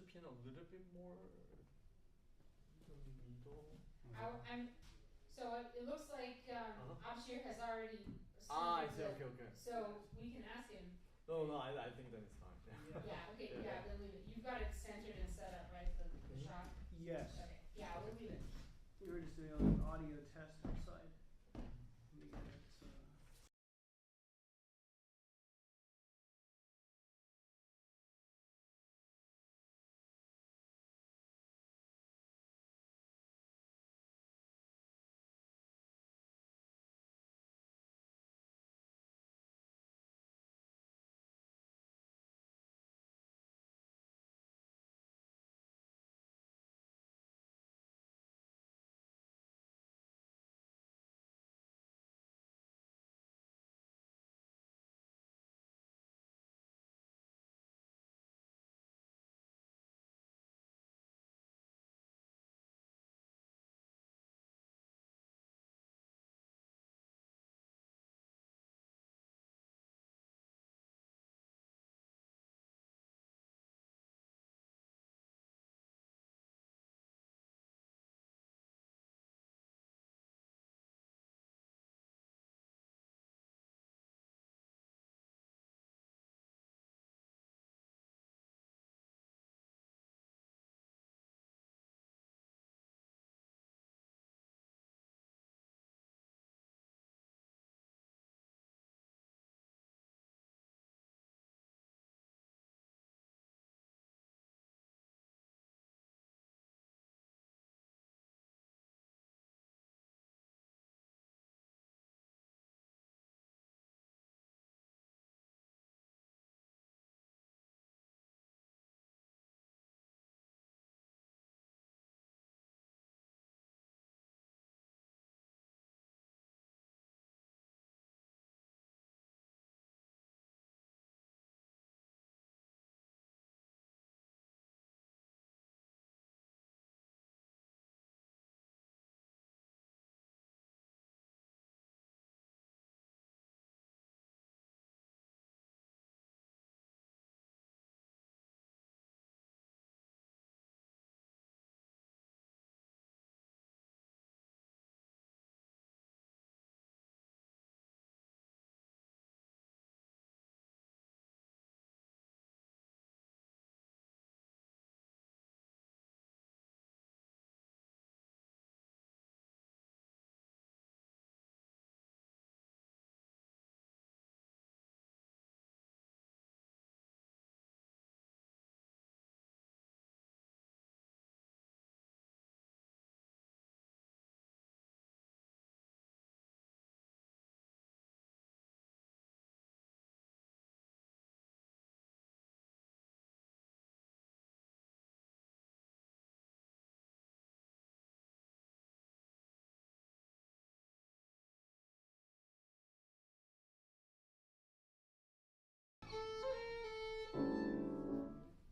chip in a little bit more the middle. I'm so it looks like Abshir has already I submitted see. Okay, okay. so we can ask him. No, I think that is fine. Yeah, okay, yeah, then leave it. You've got it centered and set up, right, the shot? Yes. Okay, yeah, we'll leave it. We were just doing an audio test outside. Let me get it.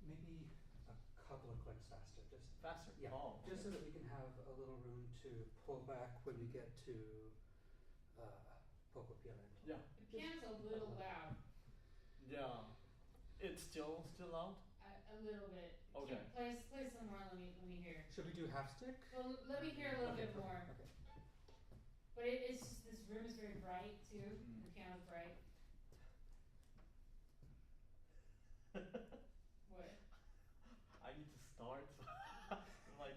Maybe a couple of clicks faster, just Faster? yeah, Oh, just so okay. that we can have a little room to pull back when we get to Poco Piano. Yeah. The piano's a little loud. Yeah. It's still loud? A little bit. Okay. Play some more, let me hear. Should we do half stick? Well, let me hear a little bit more. Okay. But it's just, this room is very bright too, Mm. the piano's bright. What? I need to start. Like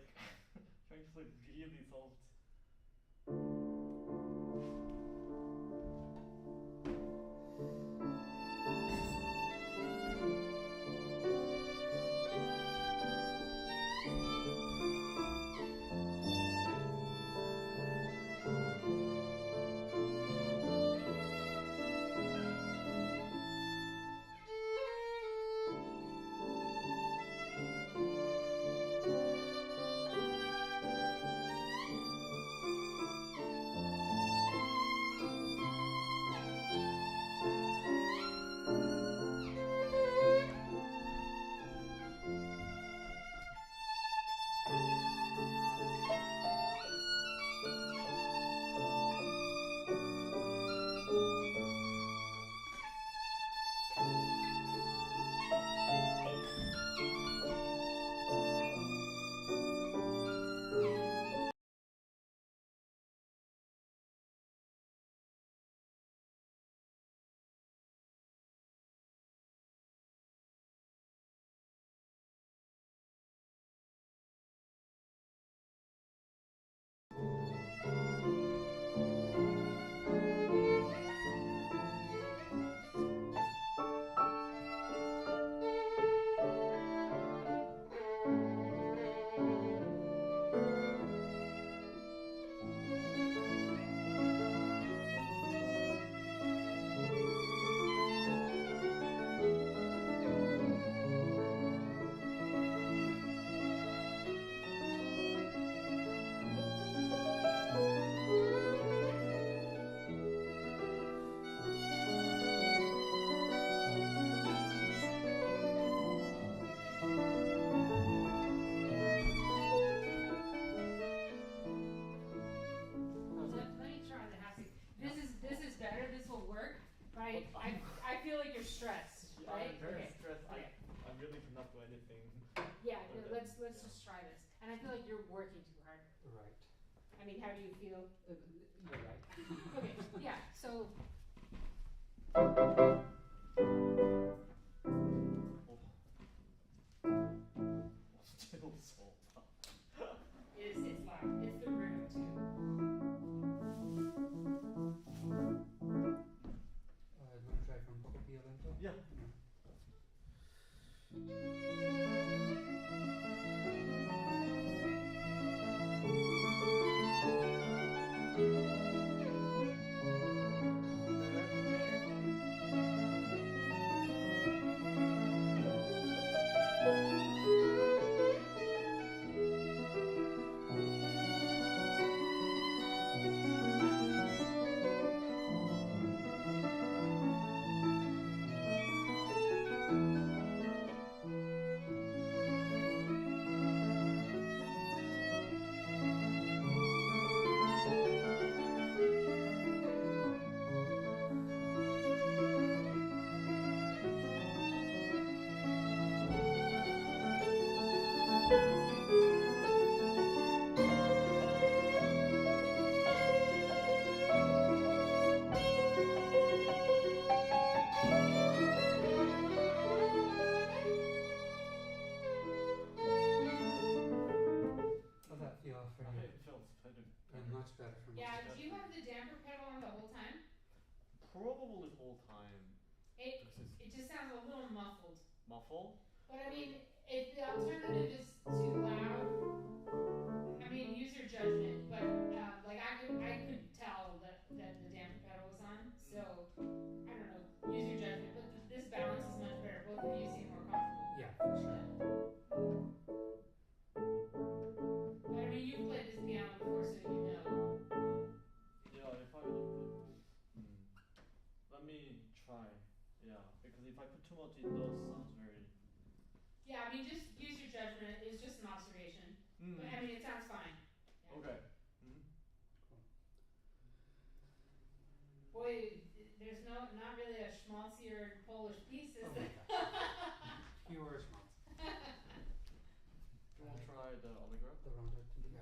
trying to like really soft. anything. Yeah, Okay. let's Yeah. just try this. And I feel like you're working too hard. Right. I mean, how do you feel? You're right. Okay, yeah, so Still so loud. it's loud. It's the room too. You want to try from poco più lento? Yeah. How's that feel for I you? think it feels better. Much better for me. Yeah, do you have the damper pedal on the whole time? Probably the whole time. It Because it's it just sounds a little muffled. muffled. But I mean, if the alternative is too loud, I mean, use your judgment. But like I could tell that the damper pedal was on. So I don't know. Use your judgment. But this balance is much better. Both of you seem more comfortable. Yeah, for sure. But I mean, you've played this piano before, so you know. Yeah, if I would put. Let me try. Yeah, because if I put too much, it does sounds very. Yeah, I mean, just use your judgment. It's just an observation. But I mean, it sounds fine. Yeah. Okay. Boy, there's not really a schmaltzier Polish piece, is Oh there? my gosh. Pure schmaltz. Do you want to try the Allegro? The rondo. Yeah.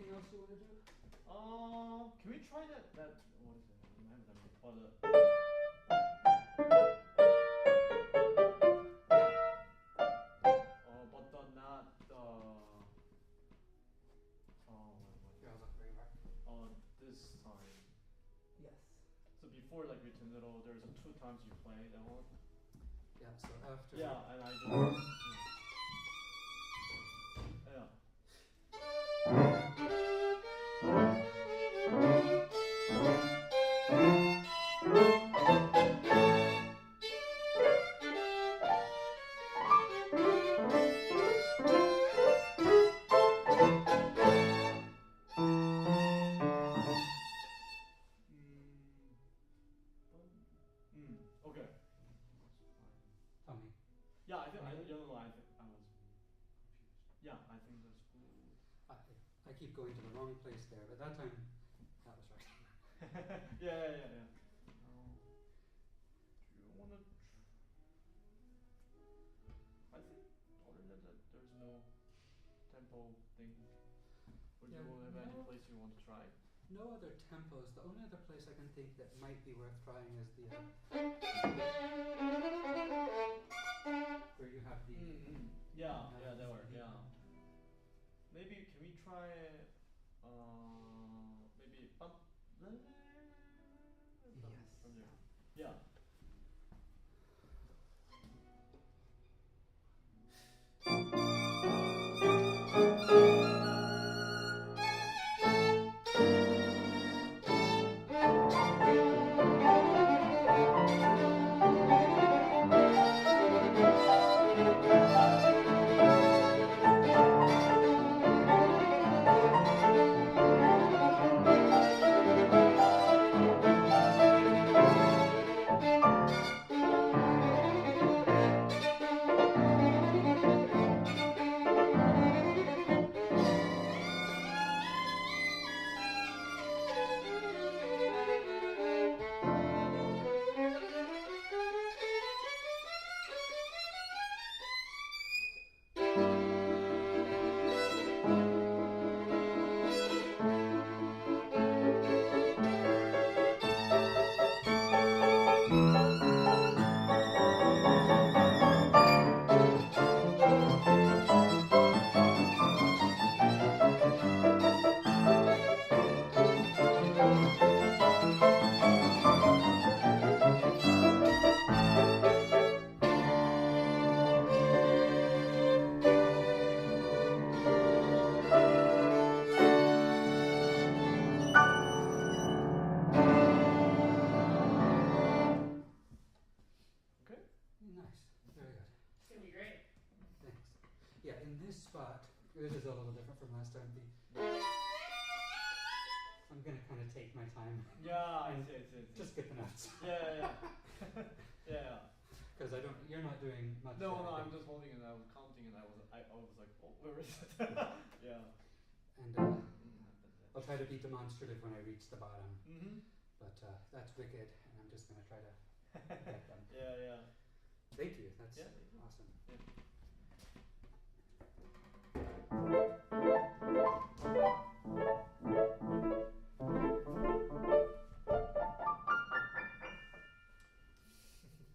anything else you want to do? Can we try that what is it? I don't have that. Oh, the but the not the Yeah, look where you are. this time. Yes. So before like Ritornello, there's a 2 times you play that one. Yeah, so after Yeah, and I don't. Yeah. Okay. tell me. Yeah, I think I Really? you know I think I was confused. Yeah, I think that's good. I keep going to the wrong place there, but that time that was right. Yeah. Do you wanna? I think other than that, there's no tempo thing. Or do Yeah, you have any no. place you want to try? No other tempos. The only other place I can think that might be worth trying is the where you have the Yeah, that works. the- Yeah. Maybe can we try? Maybe bump. Yes. From there. Yeah. Okay. Nice. Very good. It's gonna be great. Thanks. Yeah, in this spot, this is a little different from last time. I'm gonna kind of take my time. Yeah, I And see. just get the notes. Yeah. Yeah. Because you're not doing much. No, there, I I'm think. just holding and I was counting and I was like, oh, where is it? Yeah. And I'll try to be demonstrative when I reach the bottom. But that's wicked, and I'm just gonna try to get them. Yeah. Thank you. That's Yeah. awesome.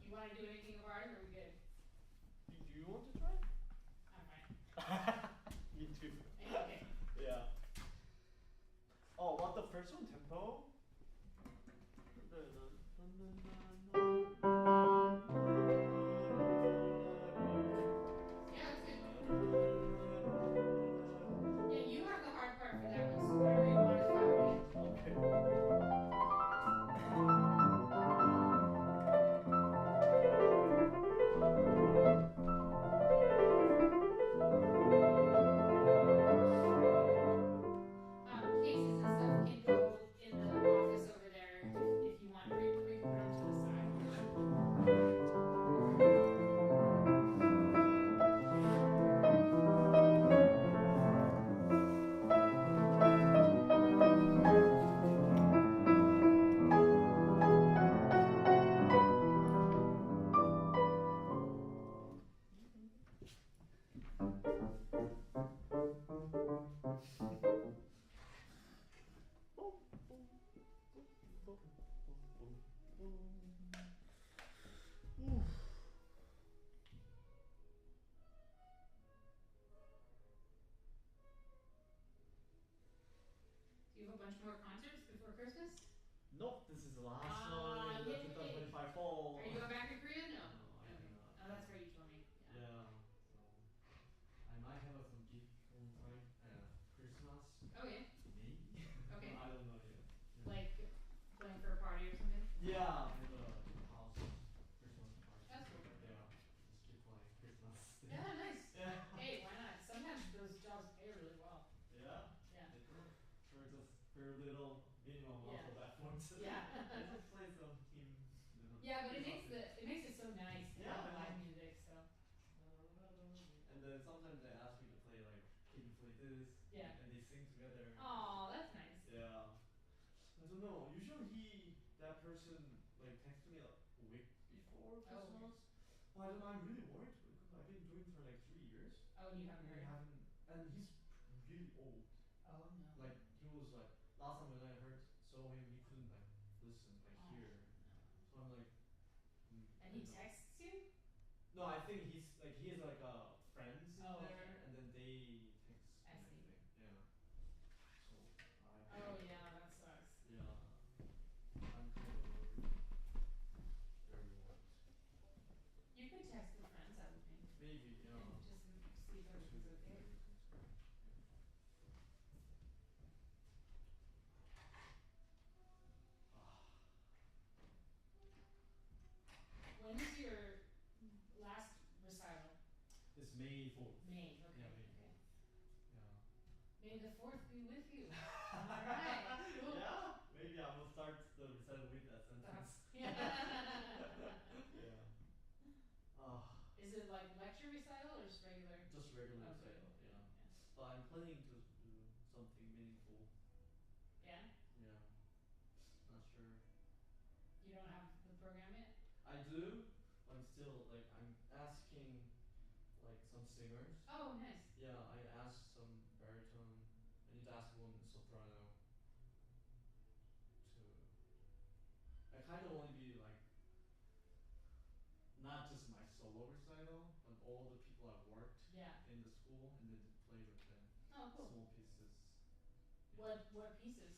You wanna do anything of ours, or are we good? Do you want to try? I'm fine. Me too. Okay. Yeah. Oh, what the first one tempo? Yeah, that's good. Yeah, you have the hard part for that one, so whatever you want is fine with me. Okay. Cases and stuff can go in the office over there if you want. We can put them to the side. Do you have a bunch more concerts before Christmas? Nope, this is the last Ah, one in the yay. 2025 fall. Are you going back to Korea? No. No, I Okay. cannot. Oh, that's right. You told me. Yeah. Yeah, so I might have some gift on time. Christmas, Oh yeah. maybe. Okay. I don't know yet. Like playing for a party or something. Yeah, in the house Christmas party. That's cool. Yeah, just keep playing Christmas. Yeah, nice. Yeah. Hey, why not? Sometimes those jobs pay really well. Yeah. Yeah. They do. For just very little minimum Yeah. of effort. Yeah. I just play some hymn. Yeah, but it makes it so nice to Yeah, have I live know. music. So And then sometimes they ask me to play like, can you play this? yeah. And they sing together. Oh, that's nice. Yeah. I don't know. Usually that person like texts me a week before Oh, okay. Christmas. But I'm really worried because I've been doing it for like 3 years. Oh, and you haven't And I heard. haven't, and he's really old. Oh no. Like he was like last time when I saw him, he couldn't like listen, like Oh, hear. no. So I'm like. And he texts you? No, I think he has like friends in Oh, there, okay. and then they text I and see. everything. Yeah. So Oh yeah, that sucks. Yeah. I'm kind of worried. Very worried. You could text the friends, I would think. Maybe, yeah. And just see if everything's okay. When is your last recital? It's May 4th. May. Okay. Yeah, May Okay. 4th. Yeah. May the fourth be with you. Alright. Cool. Yeah. Maybe I will start the recital with that sentence. Yeah. Yeah. Ah, Is it like lecture recital or just regular? just regular Okay. recital. Yeah. Yeah. But I'm planning to do something meaningful. Yeah? Yeah. Not sure. You don't have the program yet? I do. But I'm still like I'm asking like some singers. Oh, nice. Yeah, I asked some baritone. I need to ask one soprano. I kind of want to be like not just my solo recital, but all the people I've worked Yeah. in the school and then play with them. Oh, cool. Small pieces. What pieces?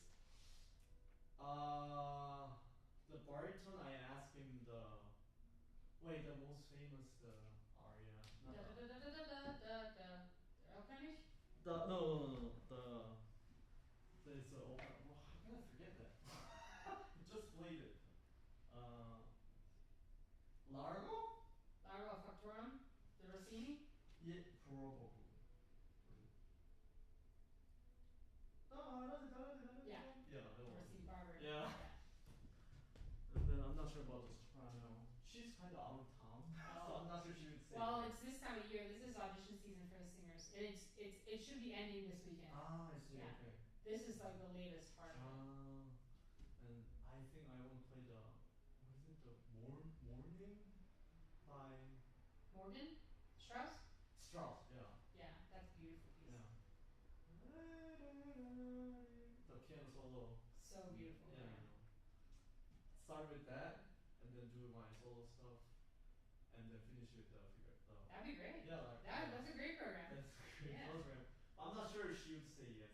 The baritone I asked him the most famous aria. Da Not da da da da da da da. Erlkönig? the no there's how can I forget that? Just played it. Largo? Largo Factorum? The Rossini? Yeah, probably. Yeah. Yeah, that The one. Rossini Barber. Yeah. And then I'm not sure about the soprano. She's kind of out of town, so I'm not sure she would say. Well, it's this time of year. This is audition season for the singers, and it should be ending this weekend. I see. Yeah. Okay. This is like the latest part of it. And I think I want to play the what is it? The Morning by Morgan? Strauss? Strauss. Yeah. Yeah, that's a beautiful piece. Yeah. The piano solo. So beautiful. Yeah. I know. Start with that, and then do my solo stuff, and then finish with the figure. That'd be great. Yeah, like That's a great program. that's a great Yeah. program. I'm not sure if she would say yes.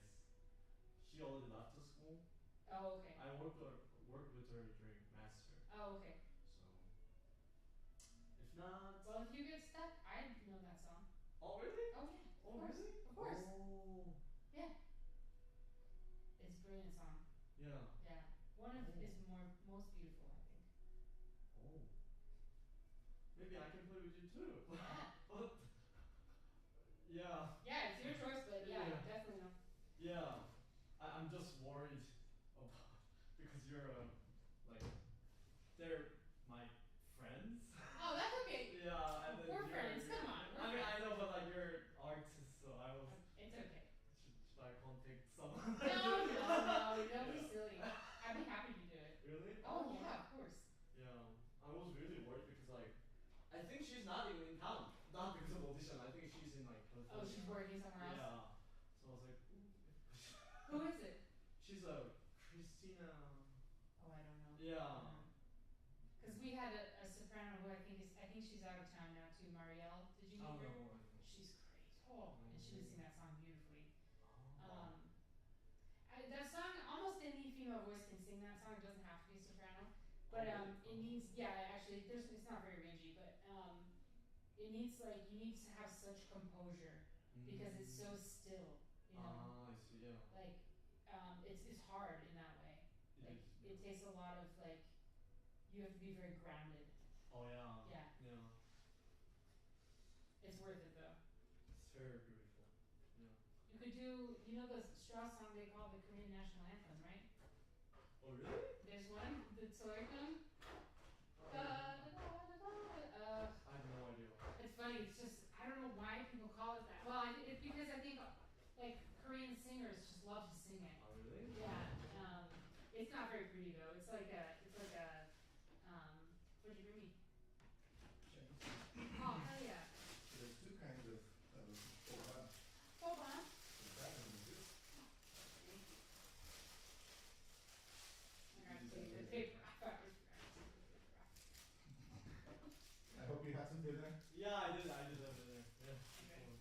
She already left the school. Oh, okay. I worked with her during master, Oh, okay. so if not. Well, if you get stuck, I know that song. Oh really? Oh yeah. Oh Of course. really? Of course. Oh. Yeah. It's a brilliant song. Yeah. Yeah. One of Oh. his most beautiful, I think. Oh. Maybe I can play with you too. Yeah. But yeah. Yeah, it's your choice, but yeah, Yeah. definitely not. Yeah. I'm just worried about because you're like they're my friends. Oh, that's okay. Yeah, and then We're you're- friends, you're- come on, we're I mean, I friends. know, but like you're artist, so I was. It's okay. Should I contact someone? No, don't be Yeah. silly. I'd be happy to do it. Really? Oh yeah, of course. Yeah, I was really worried because like, I think she's not even in town. Not because of audition. I think she's in like California. Oh, she's working somewhere else. Yeah. So I was like, ooh. Who is it? She's Christina. Oh, I don't Yeah. Because we had a soprano who I think she's out of town now too, Marielle. Did you meet her? No. She's great. Oh, and she would sing that song beautifully. Oh. That song, almost any female voice can sing that song. It doesn't have to be a soprano, but it needs. Yeah, actually, it's not very rangy, but it needs like you need to have such composure because it's so still. You know. I see. Yeah. Like, it's hard in that way. Like it takes a lot of like. You have to be very grounded. Oh yeah. Yeah. Yeah. It's worth it though. It's very beautiful. Yeah. You could do, you know the Strauss song they call the Korean national anthem, right? Oh really? There's one, the Tsoyeon. I have no idea. It's funny, it's just, I don't know why people call it that. Well, it's because I think like Korean singers just love to sing it. Oh really? Yeah. It's not very pretty though. It's like a what'd you bring me? Oh, hell yeah. There's two kinds of boba. Boba. That and this. Thank you. I got to take the paper off. I was I hope you had some dinner. Yeah, I did have it there. Yeah. Okay.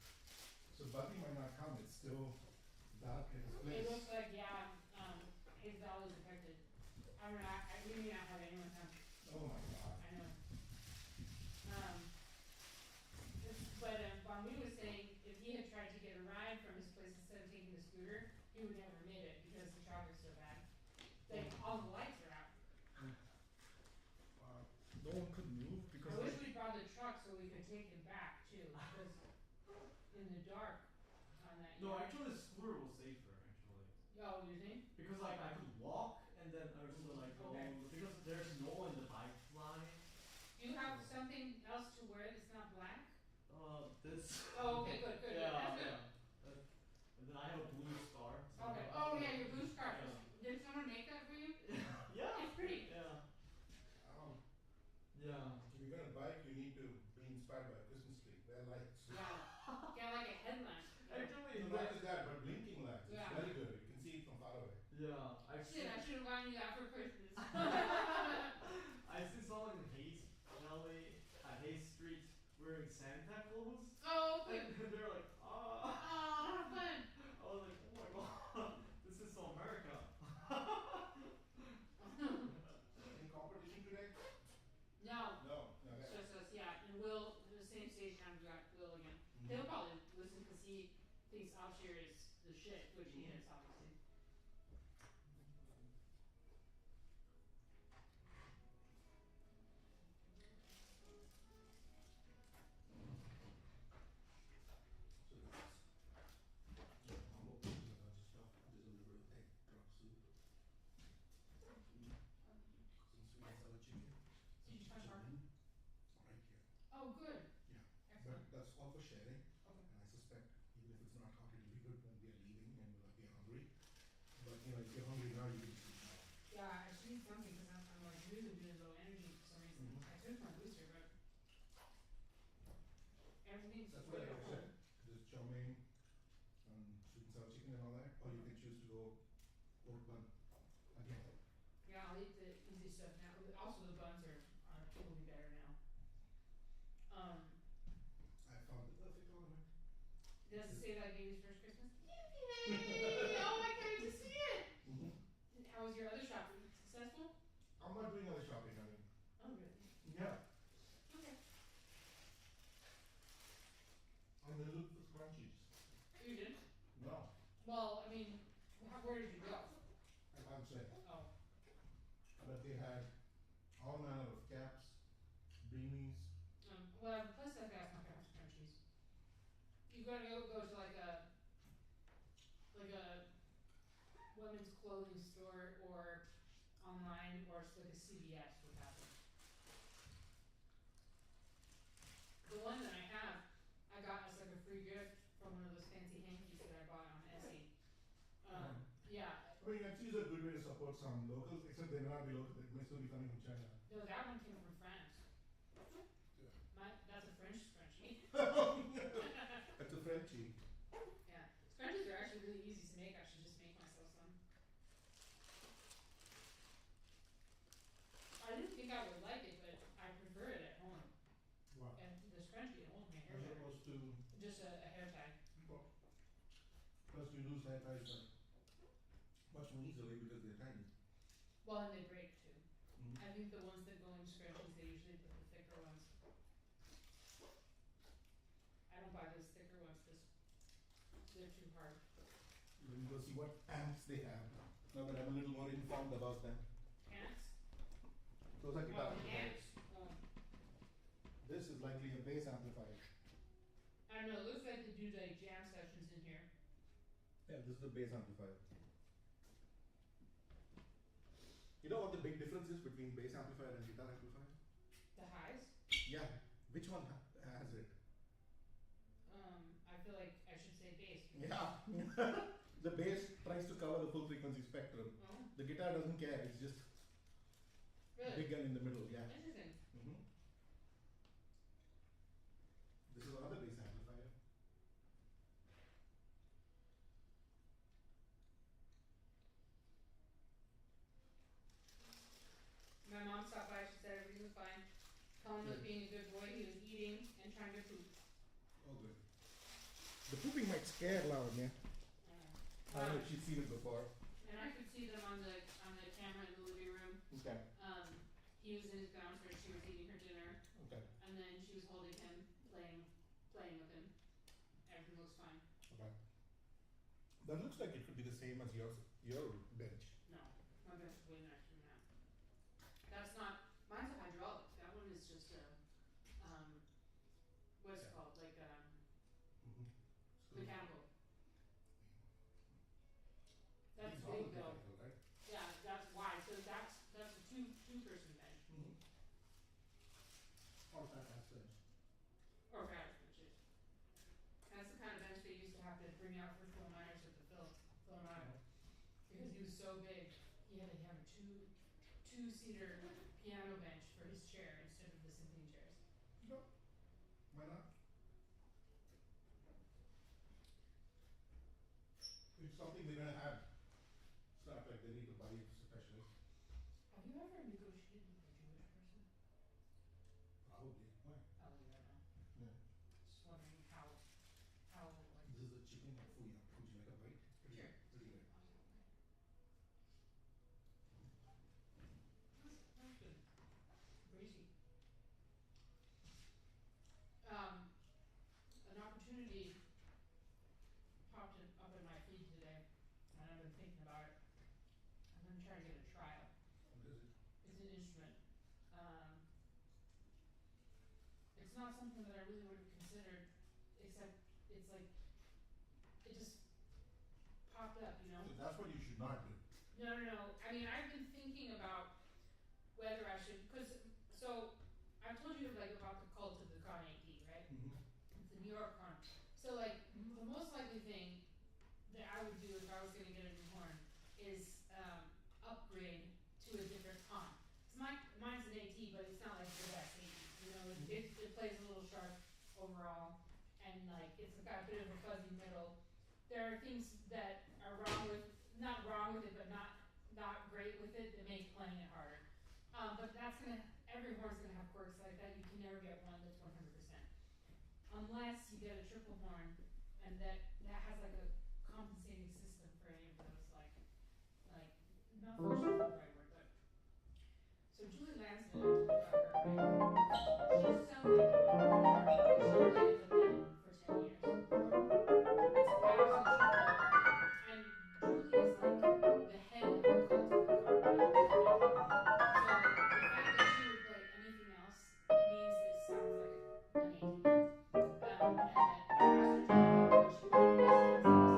So Buddy might not come. It's still dark in his place. It looks like, yeah, his doll is affected. I don't know, we may not have anyone come. Oh my God. I know. But Bon Lee was saying if he had tried to get a ride from his place instead of taking the scooter, he would never have made it because the traffic's so bad. Like, all the lights are out. No one could move because I wish we brought the truck so we could take him back too, because in the dark on that. No, actually the scooter was safer actually. Oh, you think? Because like I could walk and then also like go because there's no one in the bike line. Do you have something else to wear that's not black? This. Oh, okay, good. Yeah, That's good. yeah. And then I have a blue scar. So Okay. Oh yeah, your blue scarf. Yeah. Did someone make that for you? Yeah. It's pretty. Yeah. Yeah. if you're gonna bike, you need to be inspired by a Christmas tree. They're lights. Yeah. Get like a headlamp. Actually, No, not just that, but blinking lights. Yeah. It's very good. You can see it from far away. yeah. Shit, I should have gotten you that for Christmas. I see someone in Hayes Valley at Hayes Street wearing Santa clothes. Oh, And good. they're like, Oh, how fun. I was like, oh my god, this is so America. Any competition today? No, No. it's Okay. just us, yeah. And Will, the same stage time, we got Will again. He'll probably listen because he thinks Offshore is the shit, which he is, obviously. So that's combo pieces and other stuff. There's a little bit of egg drop soup. Some sweet and sour chicken. Did you try shark? Right here. Oh, good. Yeah. Excellent. But that's all for sharing. Okay. And I suspect even if it's not hot, it'll be good when we are leaving and we'll be hungry. But you know, if you're hungry now, you can eat now. Yeah, I should eat something because I'm like really, really low energy for some reason. I took my booster, but everything's That's what I good. said. There's chow mein, sweet and sour chicken and all that. Or you can choose to go pork bun again. Yeah, I'll eat the easy stuff now. Also, the buns are will be better now. I found the perfect ornament. Does it say that baby's first Christmas? Yay! Oh, I can't wait to see it. How was your other shopping? Successful? I'm not doing other shopping, I mean. Oh, really? Yeah. Okay. I'm gonna look for scrunchies. You did? No, Well, I mean, where did you go? I can't say. Oh. But they had all manner of caps, beanies. Well, I have a place like that. My parents' countries. You gotta go to like a women's clothing store or online or like a CVS would have it. The one that I have, I got as like a free gift from one of those fancy hankies that I bought on Etsy. Yeah. I mean, actually, it's a good way to support some locals, except they may not be local, they may still be coming from China. No, that one came from France. Yeah. That's a French scrunchie. That's a Frenchie. Yeah. Scrunchies are actually really easy to make. I should just make myself some. you lose hi-fis much more easily because they're tiny. Well, and they break too. Mm-hmm. I think the ones that go in scrunchies, they usually put the thicker ones. I don't buy those thicker ones because they're too hard. Let me go see what amps they have. Now that I'm a little more informed about them. Ants? Those are guitar Oh, amplifiers. ants. Oh. This is likely a bass amplifier. I don't know, it looks like they do like jam sessions in here. Yeah, this is the bass amplifier. You know what the big difference is between bass amplifier and guitar amplifier? The highs? Yeah. Which one has it? I feel like I should say bass. Yeah. The bass tries to cover the full frequency spectrum. Oh, The guitar doesn't care. It's just really? big gun in the middle. Yeah. Interesting. Mm-hmm. This is another bass amplifier. My mom stopped by, she said everything was fine. Colin was being a good boy, he was eating and trying to poop. Oh, good. The pooping might scare Loud, yeah. I don't know if she's seen it before. And I could see them on the camera in the living room. Okay. He was in his bouncer, she was eating her dinner, Okay. and then she was holding him, playing with him. Everything looks fine. Okay. That looks like it could be the same as your bench. No, my bench is way nicer than that. That's not, mine's a hydraulic, that one is just a, what's it called, like, Mm-hmm. mechanical. That's These are big though. mechanical, right? Yeah, that's wide, so that's a two-person bench, Mm-hmm. Or fat ass bench. or garage benches. That's the kind of bench they used to have to bring out for Phil Myers at the Philharmonic. Because he was so big, he had to have a two-seater piano bench for his chair instead of the symphony chairs. No. Why not? It's something they're gonna have. It's not like they need to buy it especially. Have you ever negotiated with a Jewish person? Probably. Why? Oh, you don't know. Yeah. Just wondering how like. This is the chicken fuya. Would you like a bite? Pretty Sure. Pretty good. That's good. Breezy. An opportunity popped up in my feed today, and I've been thinking about it. I'm gonna try to get a trial. What is it? It's an instrument. It's not something that I really would have considered, except it's like, it just popped up, you know? So that's what you should not do. No. I mean, I've been thinking about whether I should, so I've told you like about the cult of the Carnegie, right? Mm-hmm. It's the New York horn. So like the most likely thing that I would do if I was gonna get a new horn is upgrade to a different con. Mine's an AT, but it's not like the best AT. You know, it plays a little sharp overall, and like it's got a bit of a fuzzy middle. There are things that are not wrong with it, but not great with it that make playing it harder. But every horn's gonna have quirks like that. You can never get one that's 100%. Unless you get a triple horn, and that has like a compensating system for any of those, like not function is the right word, but so Julie Lansden, I told you about her, right? She's selling a horn. She played the band for 10 years. It's $1,000 triple, and Julie is like the head of the cult of the Carnegie. So the fact that she would play anything else means that it sounds like an AT. And that I asked her to about what she wanted to listen to,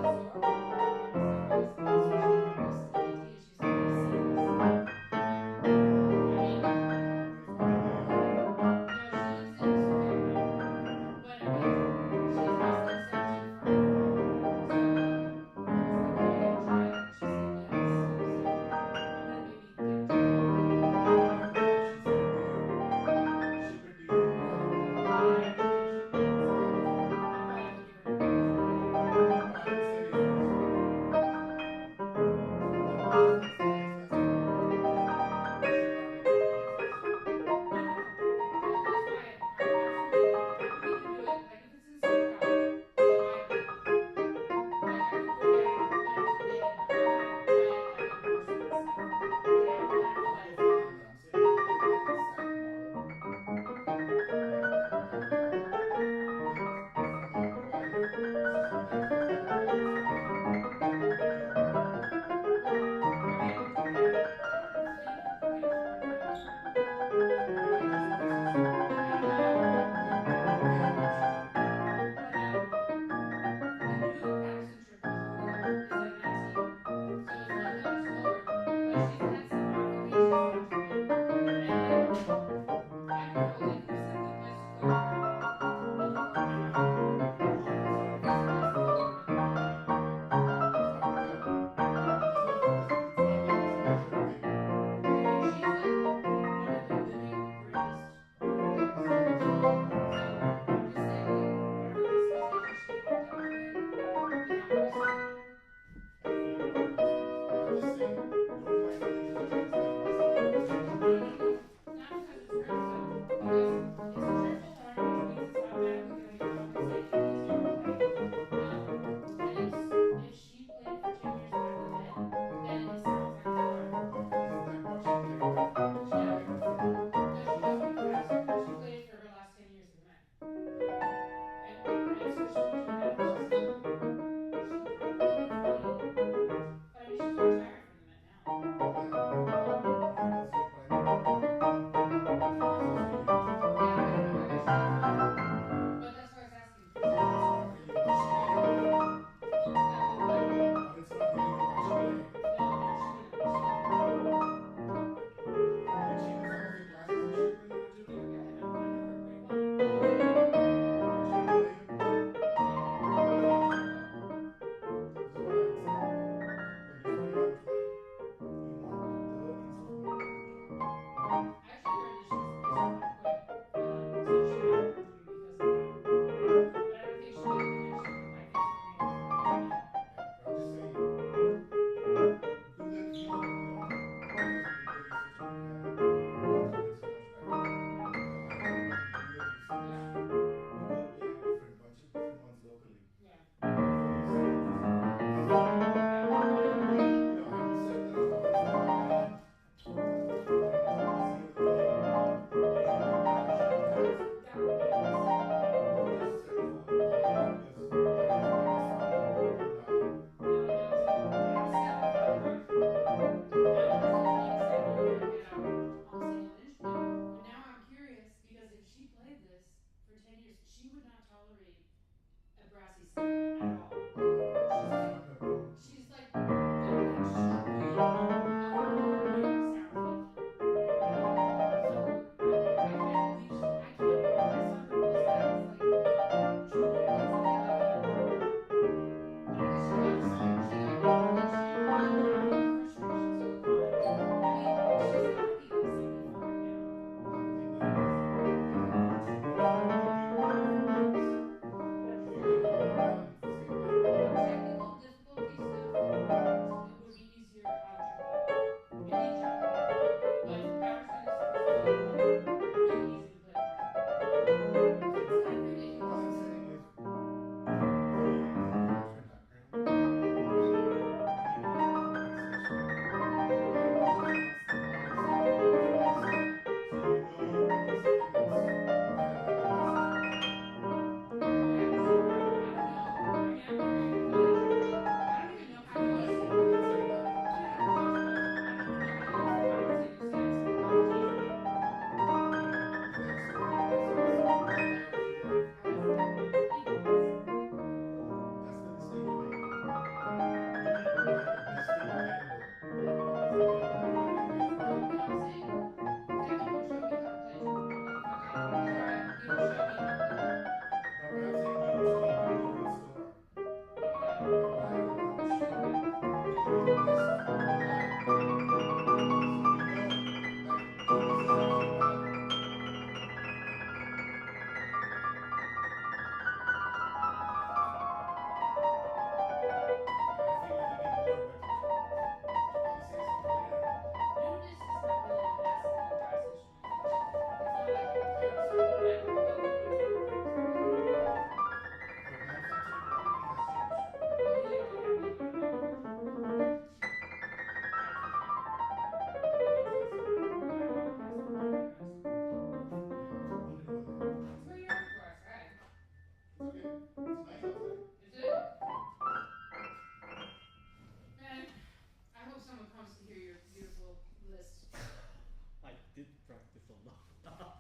I did practice a lot.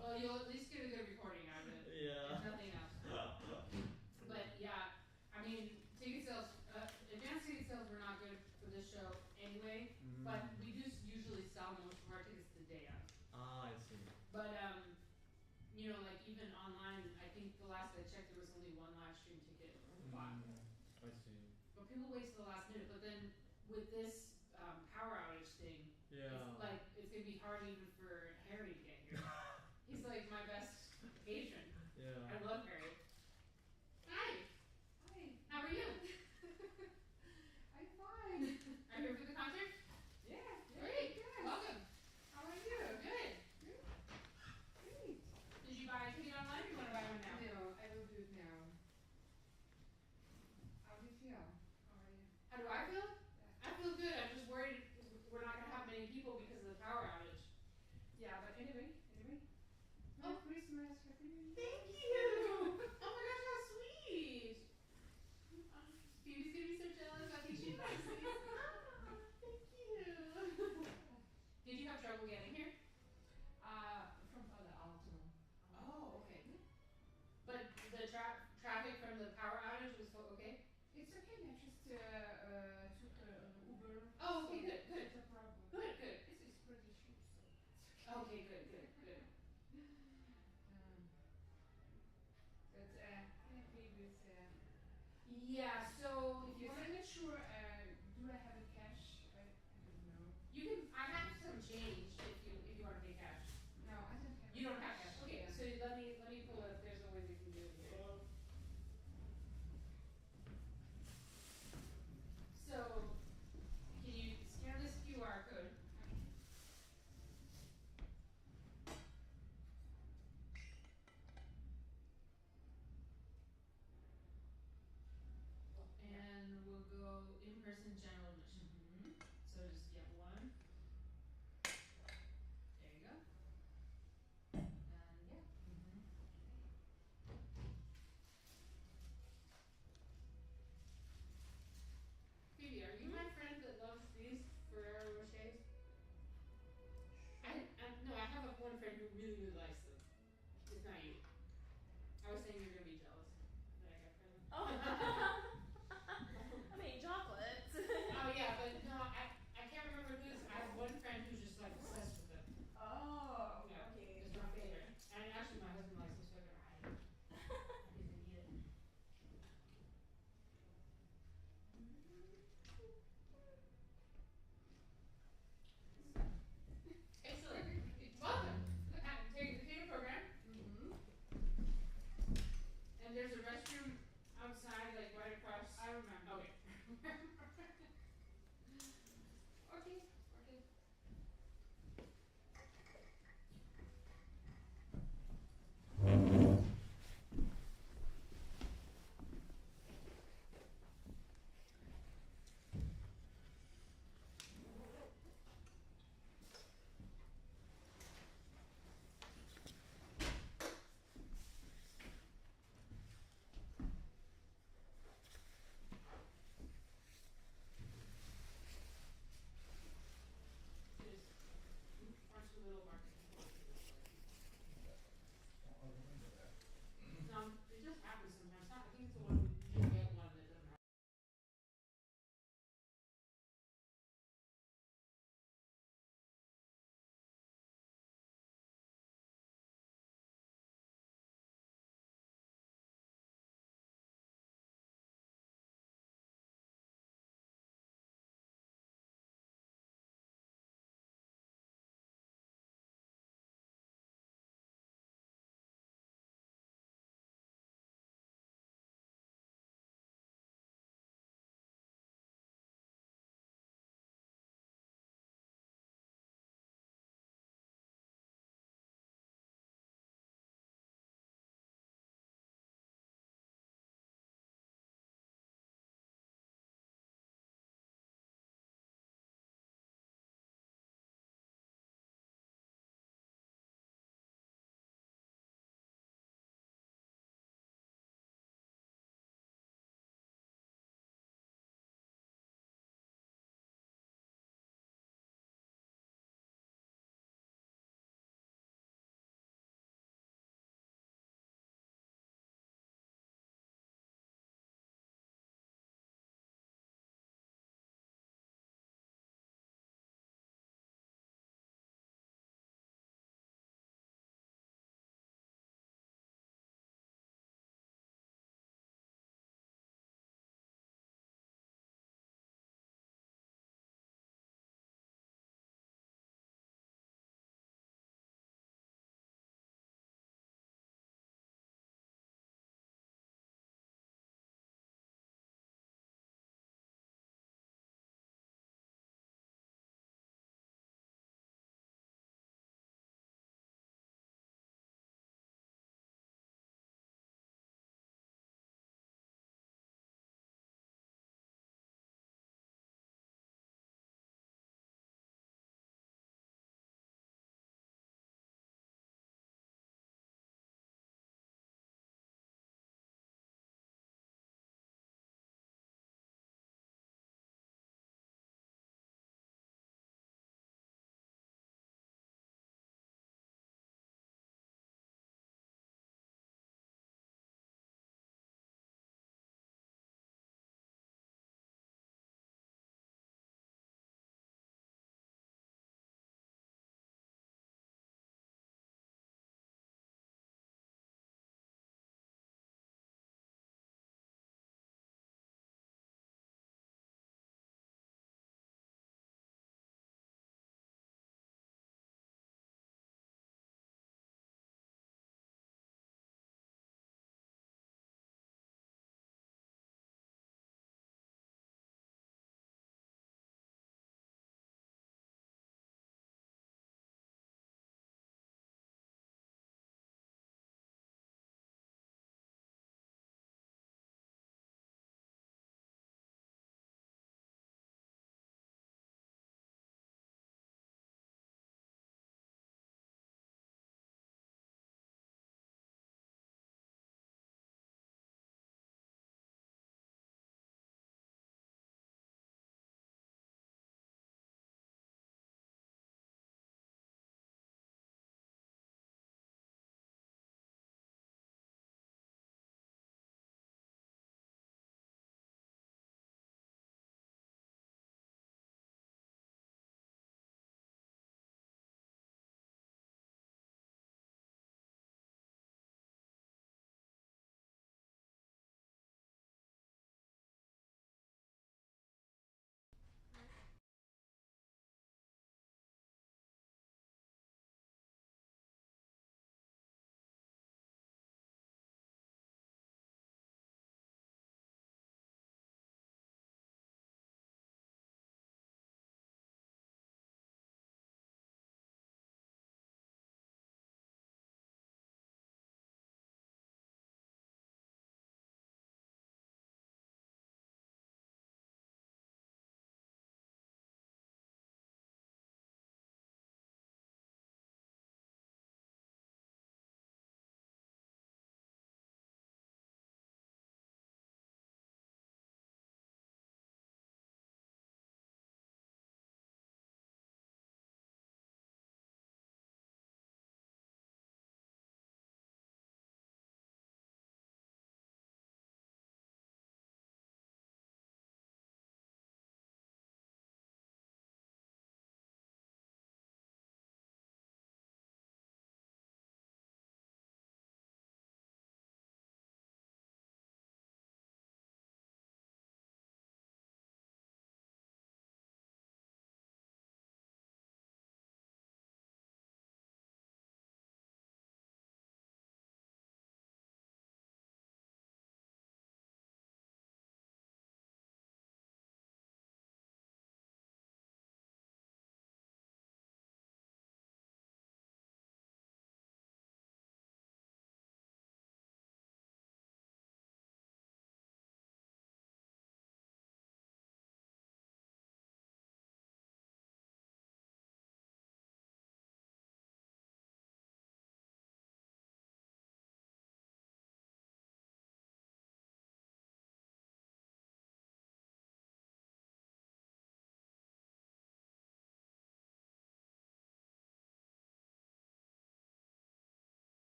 Well, you'll at least get a good recording out of it, Yeah. if nothing else. But yeah, I mean, ticket sales, advanced ticket sales were not good for this show anyway. But we do, you know, like even online, I think the last I checked, there was only one live stream ticket bought. I see. But people wait till the last minute. But then with this power outage thing, Yeah. it's like it's gonna be hard even for Harry to get here. He's like my best patron. Yeah. I love Harry. Hi. Hi. How are you? I'm fine. Are you here for the concert? Yeah. Great. Good. Welcome. How are you? Good. Good. Great. Did you buy a ticket online or you wanna buy one now? No, I will do it now. How do you feel? How are you? How do I feel? Yeah. I feel good. I'm just worried we're not gonna have many people because of the power outage. Yeah, but anyway. Oh. Merry Christmas. Happy New Year. Thank you. Oh my gosh, how sweet. Phoebe's gonna be so jealous. I think she likes these. Thank you. Did you have trouble getting here? From the auto. Oh, okay. But the traffic from the power outage was okay? It's okay. I just took an Uber. Oh, okay, so good, good. It's a problem. Good, good. It's pretty cheap, so it's okay. Okay, good, good, good. But can I pay with? Yeah, so if you Yes, want I'm not sure. Do I have a cash? I don't know. you can I have some change if you want to pay cash. No, I don't have. You don't have cash. Okay, Yeah. so let me pull up. There's a way we can do it here. So can you scan this QR code? And we'll go in-person general admission. Mm-hmm. So just one. There you go. And yeah. Mm-hmm. Phoebe, are you my friend that loves these Ferrero Rochers? No, I have one friend who really likes them. It's not you. I was saying you're gonna be jealous that I got presents. Oh. I mean, chocolates. Oh yeah, but no, I can't remember who's. I have one friend who's just like obsessed with them. Oh, Yeah, okay. it's my favorite. And actually, my husband likes them, so I gotta hide them. He's gonna eat it. Excellent. Welcome. Take a program. Mm-hmm. And there's a restroom outside, like right across. I remember. Okay.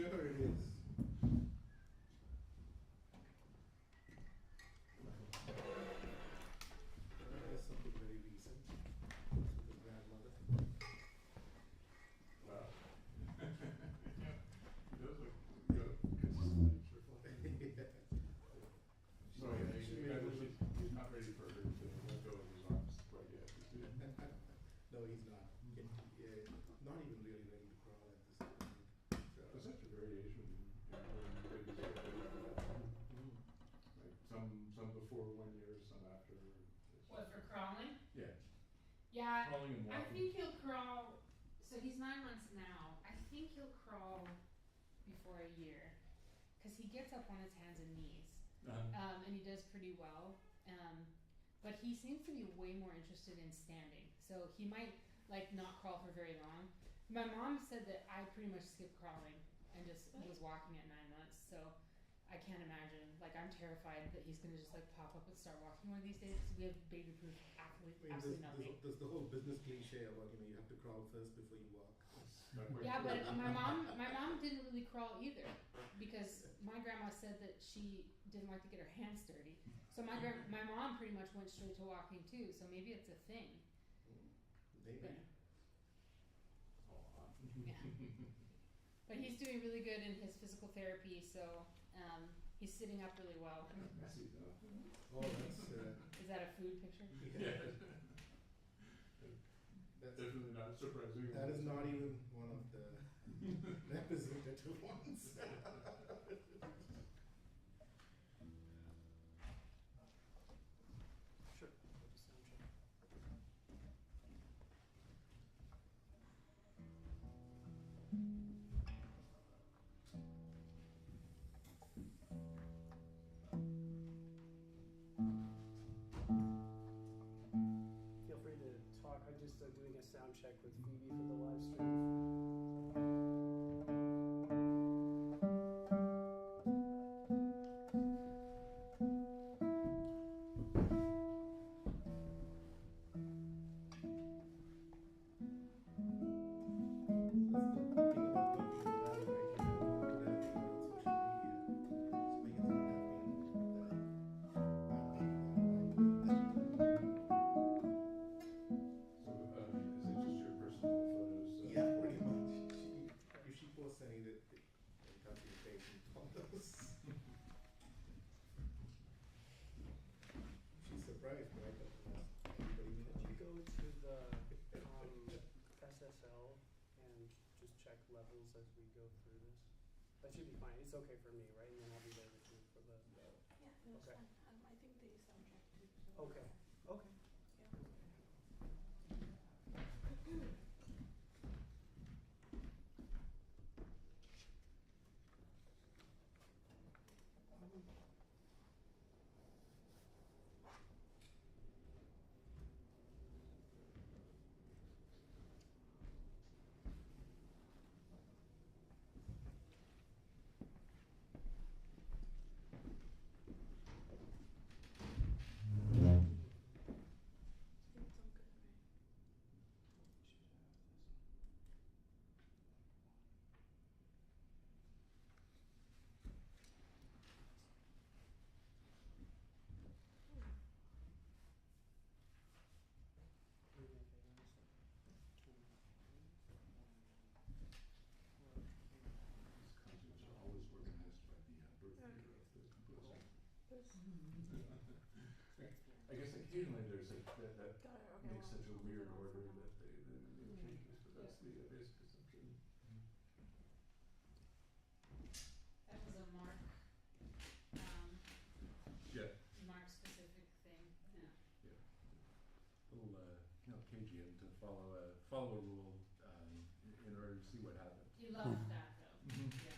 sure it is. There's something very recent. With his grandmother. Wow. He does look good, consistently cheerful. Yeah. So yeah, he's not ready for her to let go of his arms quite yet. No, he's not. Not even really ready to crawl at this point. There's such a variation in when babies get ready for that. Like some before 1 year, some after. What, for crawling? Yeah, Yeah, crawling and I walking. think he'll crawl. So he's 9 months now. I think he'll crawl before a year, because he gets up on his hands and knees, and he does pretty well. But he seems to be way more interested in standing. So he might like not crawl for very long. My mom said that I pretty much skipped crawling and just was walking at 9 months. So I can't imagine. Like, I'm terrified that he's gonna just like pop up and start walking one of these days, because we have baby-proof absolutely nothing. There's the whole business cliche about, you have to crawl first before you walk. Not quite Yeah, sure. but my mom didn't really crawl either, because my grandma said that she didn't like to get her hands dirty. So my mom pretty much went straight to walking too. So maybe it's a thing. Maybe. But, yeah. But he's doing really good in his physical therapy. So he's sitting up really well. Messy though. Oh, that's Is that a food picture? Yeah. that's Definitely not surprising. that is not even one of the representative ones. Sure. Sound check. Feel free to talk. I'm just doing a sound check with Phoebe for the live stream. So is it just your personal photos? Yeah, pretty much. If she posts any, that it comes to your face and all those. She's surprised, but I don't know. Everybody Could you knows. go to the SSL and just check levels as we go through this? That should be fine. It's okay for me, right? And then I'll be there with you for the. Yeah, that's Okay. fine. I think they sound check too. So Okay. Okay. I think it's all good, right? These concerts are always organized by the birth year of the composer. I guess occasionally there's that Got it, okay. makes such a weird order that they then make changes, but that's the basic assumption. That was a Mark Yeah. specific thing. Yeah. Little Cajun to follow a rule in order to see what happens. You love that though. Mhm. Yeah.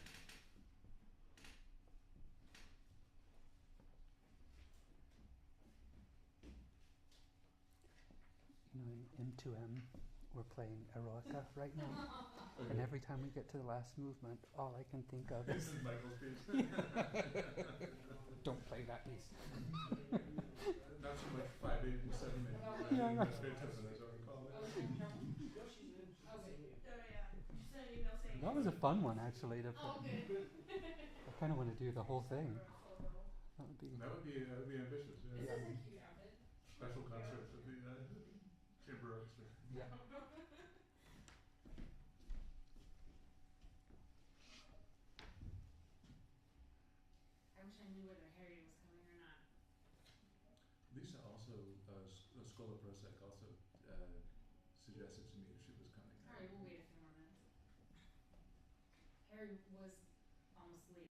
You know, in M2M, we're playing Eroica right now, and every time we get to the last movement, all I can think of This is, is Michael's piece. don't play that piece. Not so much 5/8 and 7/8. Yeah, yeah. Beethoven, as I recall it. Okay. Oh yeah. She sent an email saying That was a fun one, actually. Oh, good. I kind of want to do the whole thing. That would be. That would be ambitious. This Yeah. is a cute outfit. Special concert with the chamber orchestra. Yeah. I wish I knew whether Harry was coming or not. Lisa also, Schola Prosek also suggested to me if she was coming. Alright, we'll wait a few more minutes. Harry was almost late.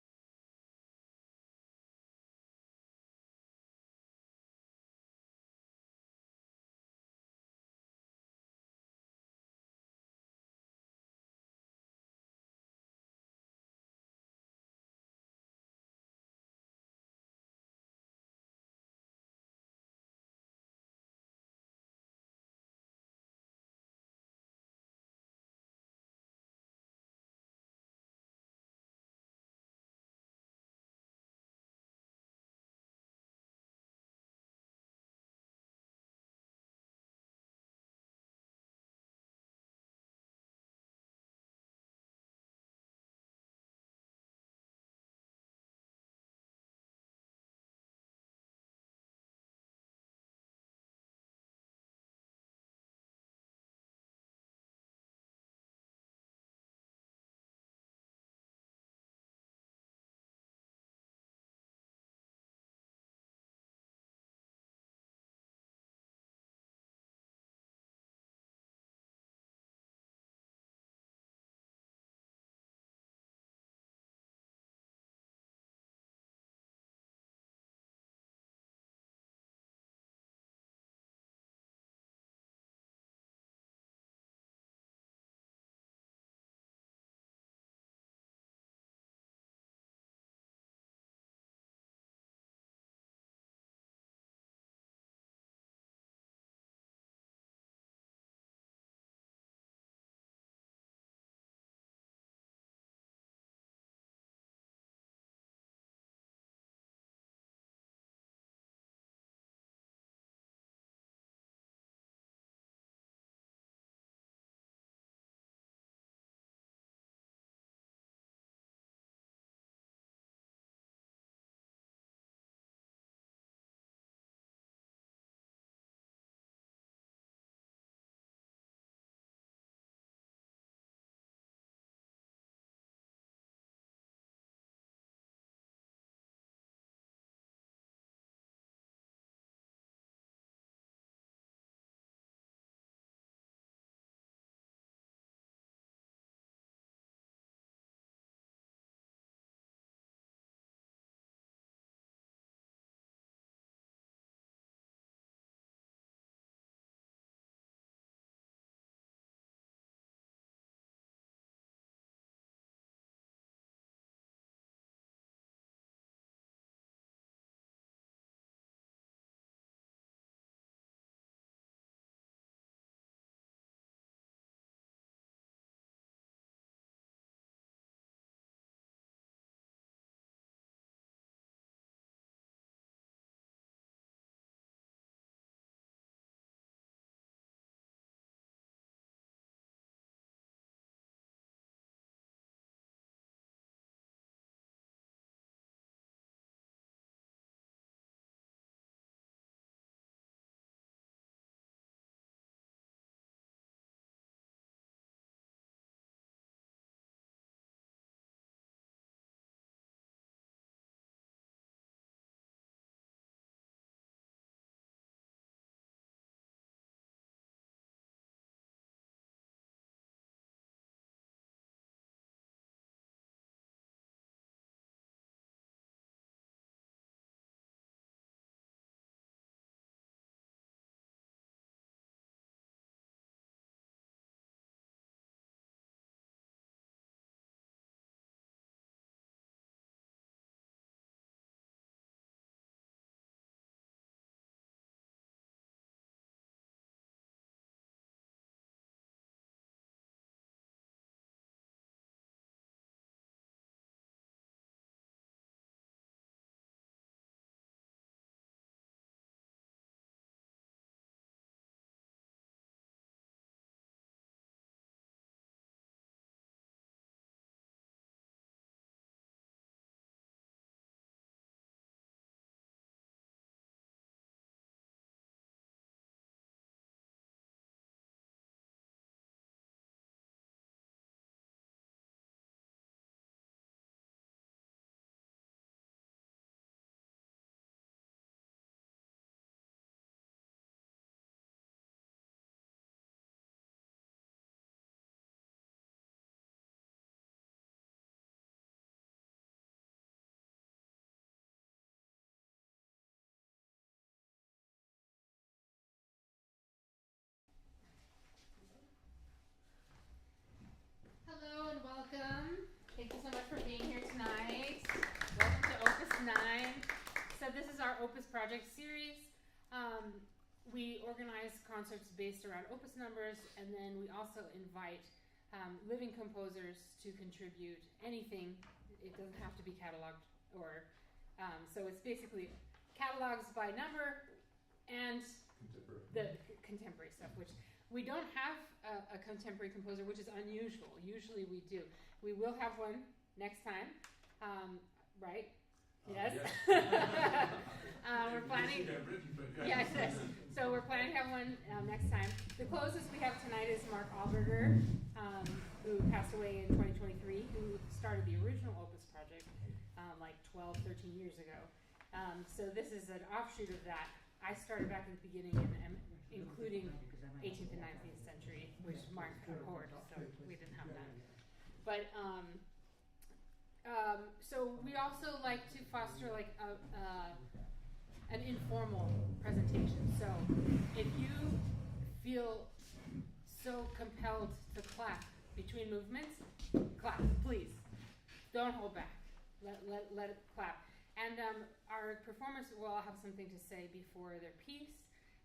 this is our Opus Project series. We organize concerts based around Opus numbers, and then we also invite living composers to contribute anything. It doesn't have to be cataloged, or so it's basically catalogs by number and the contemporary stuff, which we don't have a contemporary composer, which is unusual. Usually we do. We will have one next time, right? Yes. We're planning. Yes. So we're planning to have one next time. The closest we have tonight is Mark Alberger, who passed away in 2023, who started the original Opus project like 12, 13 years ago. So this is an offshoot of that. I started back at the beginning, and including 18th and 19th century, which Mark abhorred, so we didn't have that. But so we also like to foster like an informal presentation. So if you feel so compelled to clap between movements, clap, please. Don't hold back. Let it clap. And our performers will all have something to say before their piece,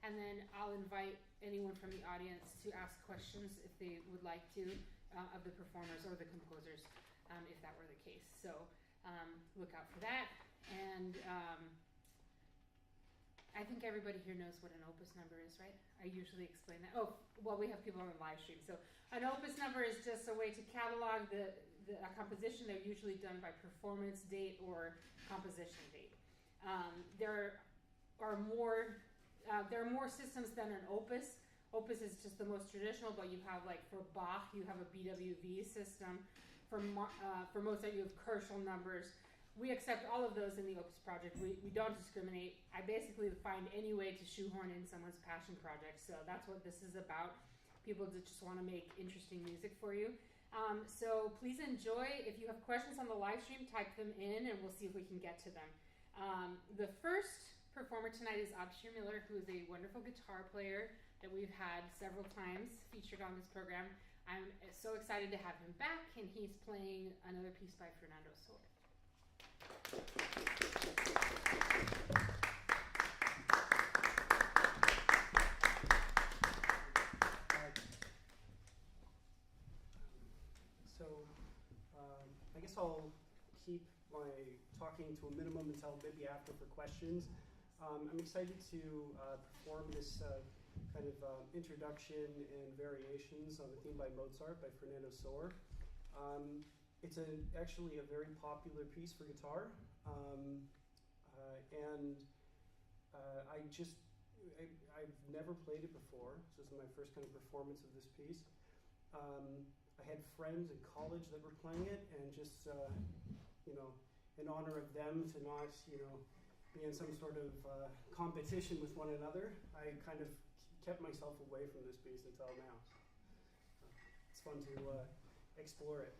and then I'll invite anyone from the audience to ask questions if they would like to of the performers or the composers, if that were the case. So look out for that. And I think everybody here knows what an opus number is, right? I usually explain that. Oh, well, we have people on the live stream. So an opus number is just a way to catalog a composition. They're usually done by performance date or composition date. There are more systems than an opus. Opus is just the most traditional, but you have, like, for Bach, you have a BWV system. For Mozart, you have Kirschel numbers. We accept all of those in the Opus project. We don't discriminate. I basically find any way to shoehorn in someone's passion project. So that's what this is about. People that just want to make interesting music for you. So please enjoy. If you have questions on the live stream, type them in, and we'll see if we can get to them. The first performer tonight is Abshir Miller, who is a wonderful guitar player that we've had several times featured on this program. I'm so excited to have him back, and he's playing another piece by Fernando Sor. I guess I'll keep my talking to a minimum until maybe after for questions. I'm excited to perform this kind of introduction and variations on the theme by Mozart by Fernando Sor. It's actually a very popular piece for guitar, and I've never played it before, so this is my first kind of performance of this piece. I had friends in college that were playing it, and just in honor of them to not be in some sort of competition with one another, I kind of kept myself away from this piece until now. It's fun to explore it.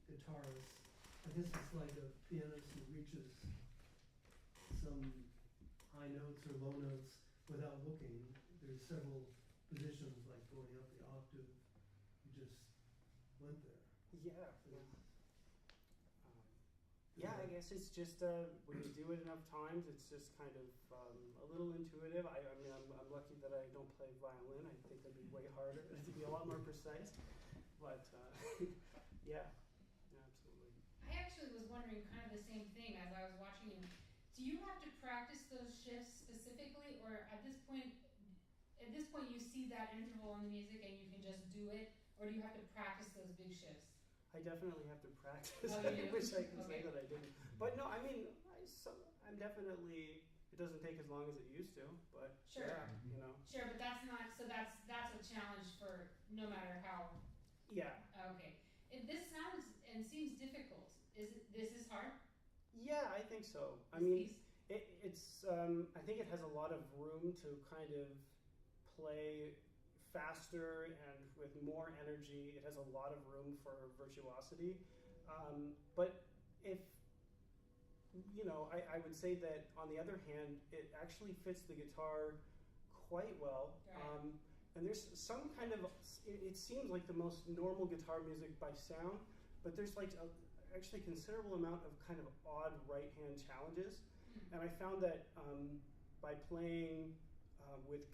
guitarist, I guess it's like a pianist who reaches some high notes or low notes without looking. There's several positions, like going up the octave. You just went there. Yeah. Yeah, I guess it's just when you do it enough times, it's just kind of a little intuitive. I mean, I'm lucky that I don't play violin. I think that'd be way harder. It'd be a lot more precise. But yeah, absolutely. I actually was wondering kind of the same thing as I was watching him. Do you have to practice those shifts specifically, or at this point you see that interval in the music and you can just do it, or do you have to practice those big shifts? I definitely have to practice. Oh, I you do? wish I could say Okay. that I didn't. But no, I mean, I'm definitely. It doesn't take as long as it used to, but Sure. yeah, you know. Sure, but that's not, so that's a challenge for no matter how. Yeah. Okay. This sounds and seems difficult. This is hard? Yeah, I think so. I This mean, piece? it's. I think it has a lot of room to kind of play faster and with more energy. It has a lot of room for virtuosity. But if, you know, I would say that on the other hand, it actually fits the guitar quite well. Right. And there's some kind of, it seems like the most normal guitar music by sound, but there's like actually a considerable amount of kind of odd right hand challenges. And I found that by playing with,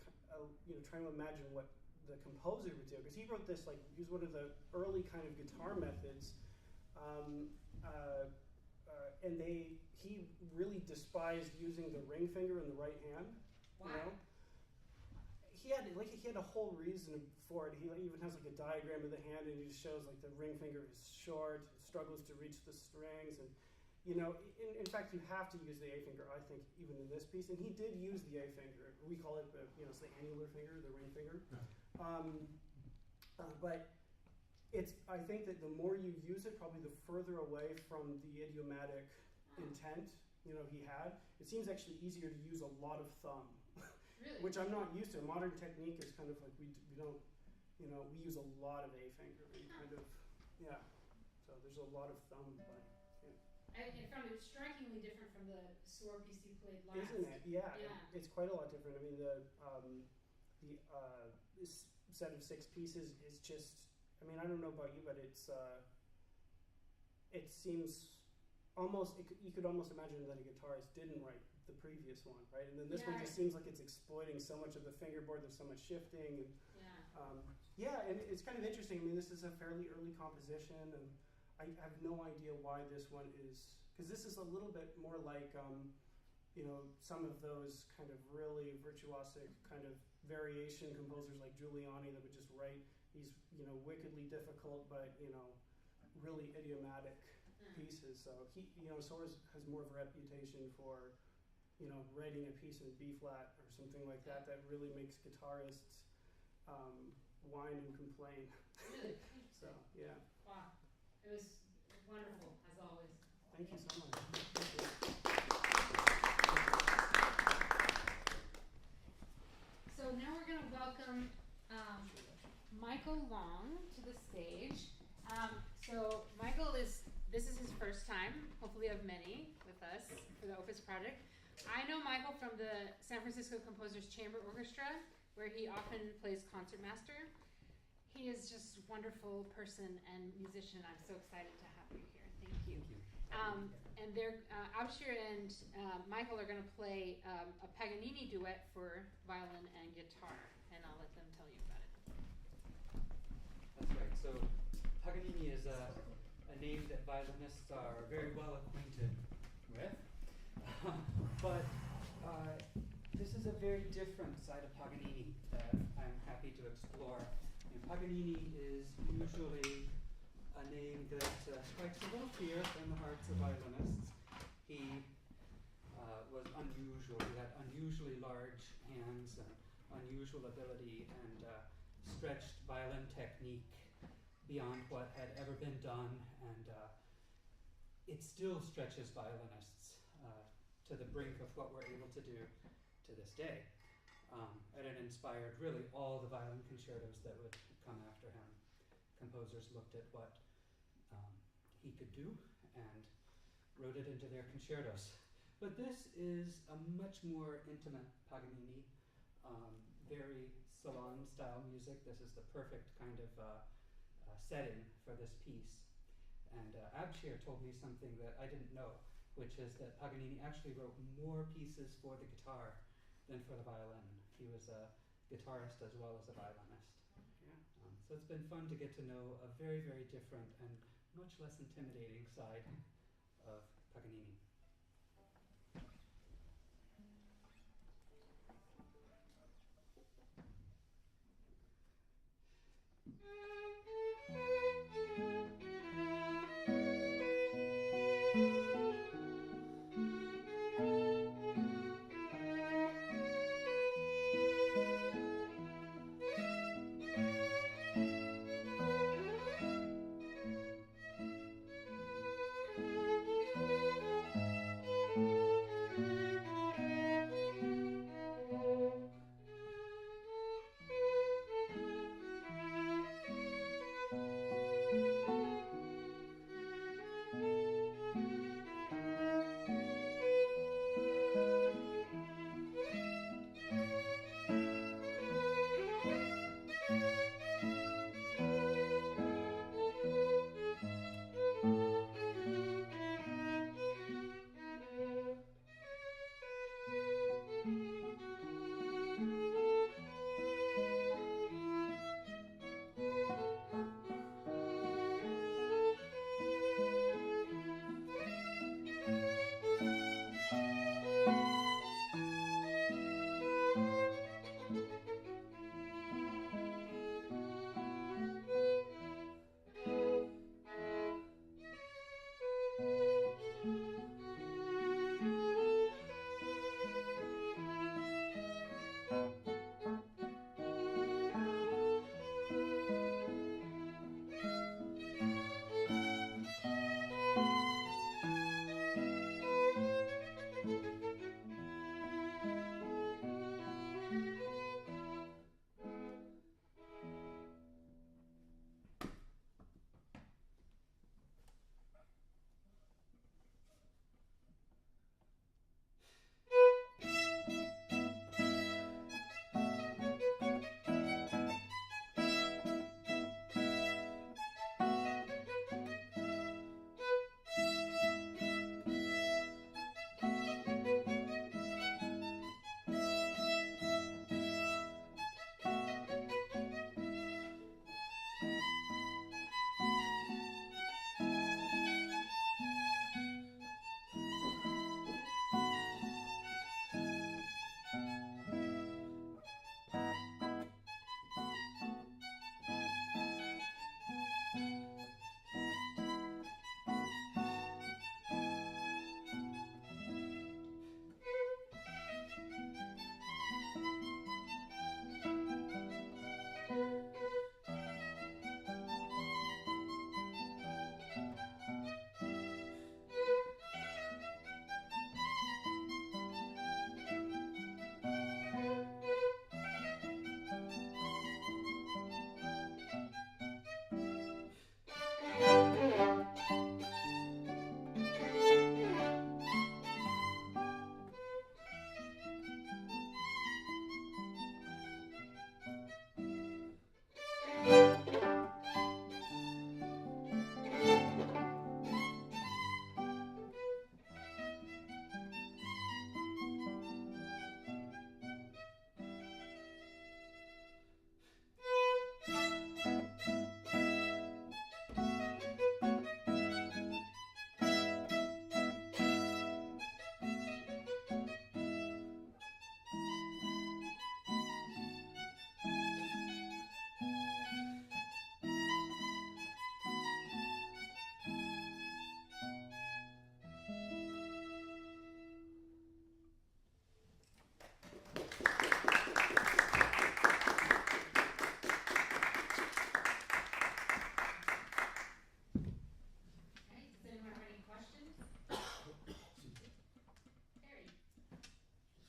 you know, trying to imagine what the composer would do, because he wrote this, like, he was one of the early kind of guitar methods, and he really despised using the ring finger in the right hand. Why? You know? He had a whole reason for it. He even has like a diagram of the hand, and he just shows like the ring finger is short, struggles to reach the strings, and you know, in fact, you have to use the A finger, I think, even in this piece. And he did use the A finger. We call it the, you know, it's the annular finger, the ring finger. But I think that the more you use it, probably the further away from the idiomatic intent, you know, he had. It seems actually easier to use a lot of thumb, Really? which I'm not used to. Modern technique is kind of like we don't, you know, we use a lot of A finger and kind of, yeah. So there's a lot of thumb playing. I found it strikingly different from the soar piece you played last. Isn't it? Yeah, Yeah. it's quite a lot different. I mean, this set of 6 pieces is just. I mean, I don't know about you, but it seems almost. You could almost imagine that a guitarist didn't write the previous one, right? And then this one just seems like it's exploiting so much of the fingerboard. There's so much shifting, and and it's kind of interesting. I mean, this is a fairly early composition, and I have no idea why this one is, because this is a little bit more like, you know, some of those kind of really virtuosic kind of variation composers like Giuliani that would just write these, you know, wickedly difficult but, you know, really idiomatic pieces. So he, you know, Soares has more of a reputation for, you know, writing a piece in B flat or something like that that really makes guitarists whine and complain. Really? So yeah. Wow. It was wonderful, as always. Thank you so much. Thank you. So now we're going to welcome Michael Long to the stage. So Michael this is his first time, hopefully of many, with us for the Opus Project. I know Michael from the San Francisco Composers Chamber Orchestra, where he often plays concertmaster. He is just a wonderful person and musician. I'm so excited to have you here. Thank you. And they're Abshir and Michael are going to play a Paganini duet for violin and guitar, and I'll let them tell you about it. That's right. So Paganini is a name that violinists are very well acquainted with, but this is a very different side of Paganini that I'm happy to explore. And Paganini is usually a name that strikes a little fear in the hearts of violinists. He was unusual. He had unusually large hands and unusual ability and stretched violin technique beyond what had ever been done, and it still stretches violinists to the brink of what we're able to do to this day. And it inspired really all the violin concertos that would come after him. Composers looked at what he do and wrote it into their concertos. But this is a much more intimate Paganini, very salon-style music. This is the perfect kind of setting for this piece. And Abshir told me something that I didn't know, which is that Paganini actually wrote more pieces for the guitar than for the violin. He was a guitarist as well as a violinist. So it's been fun to get to know a very, very different and much less intimidating side of Paganini.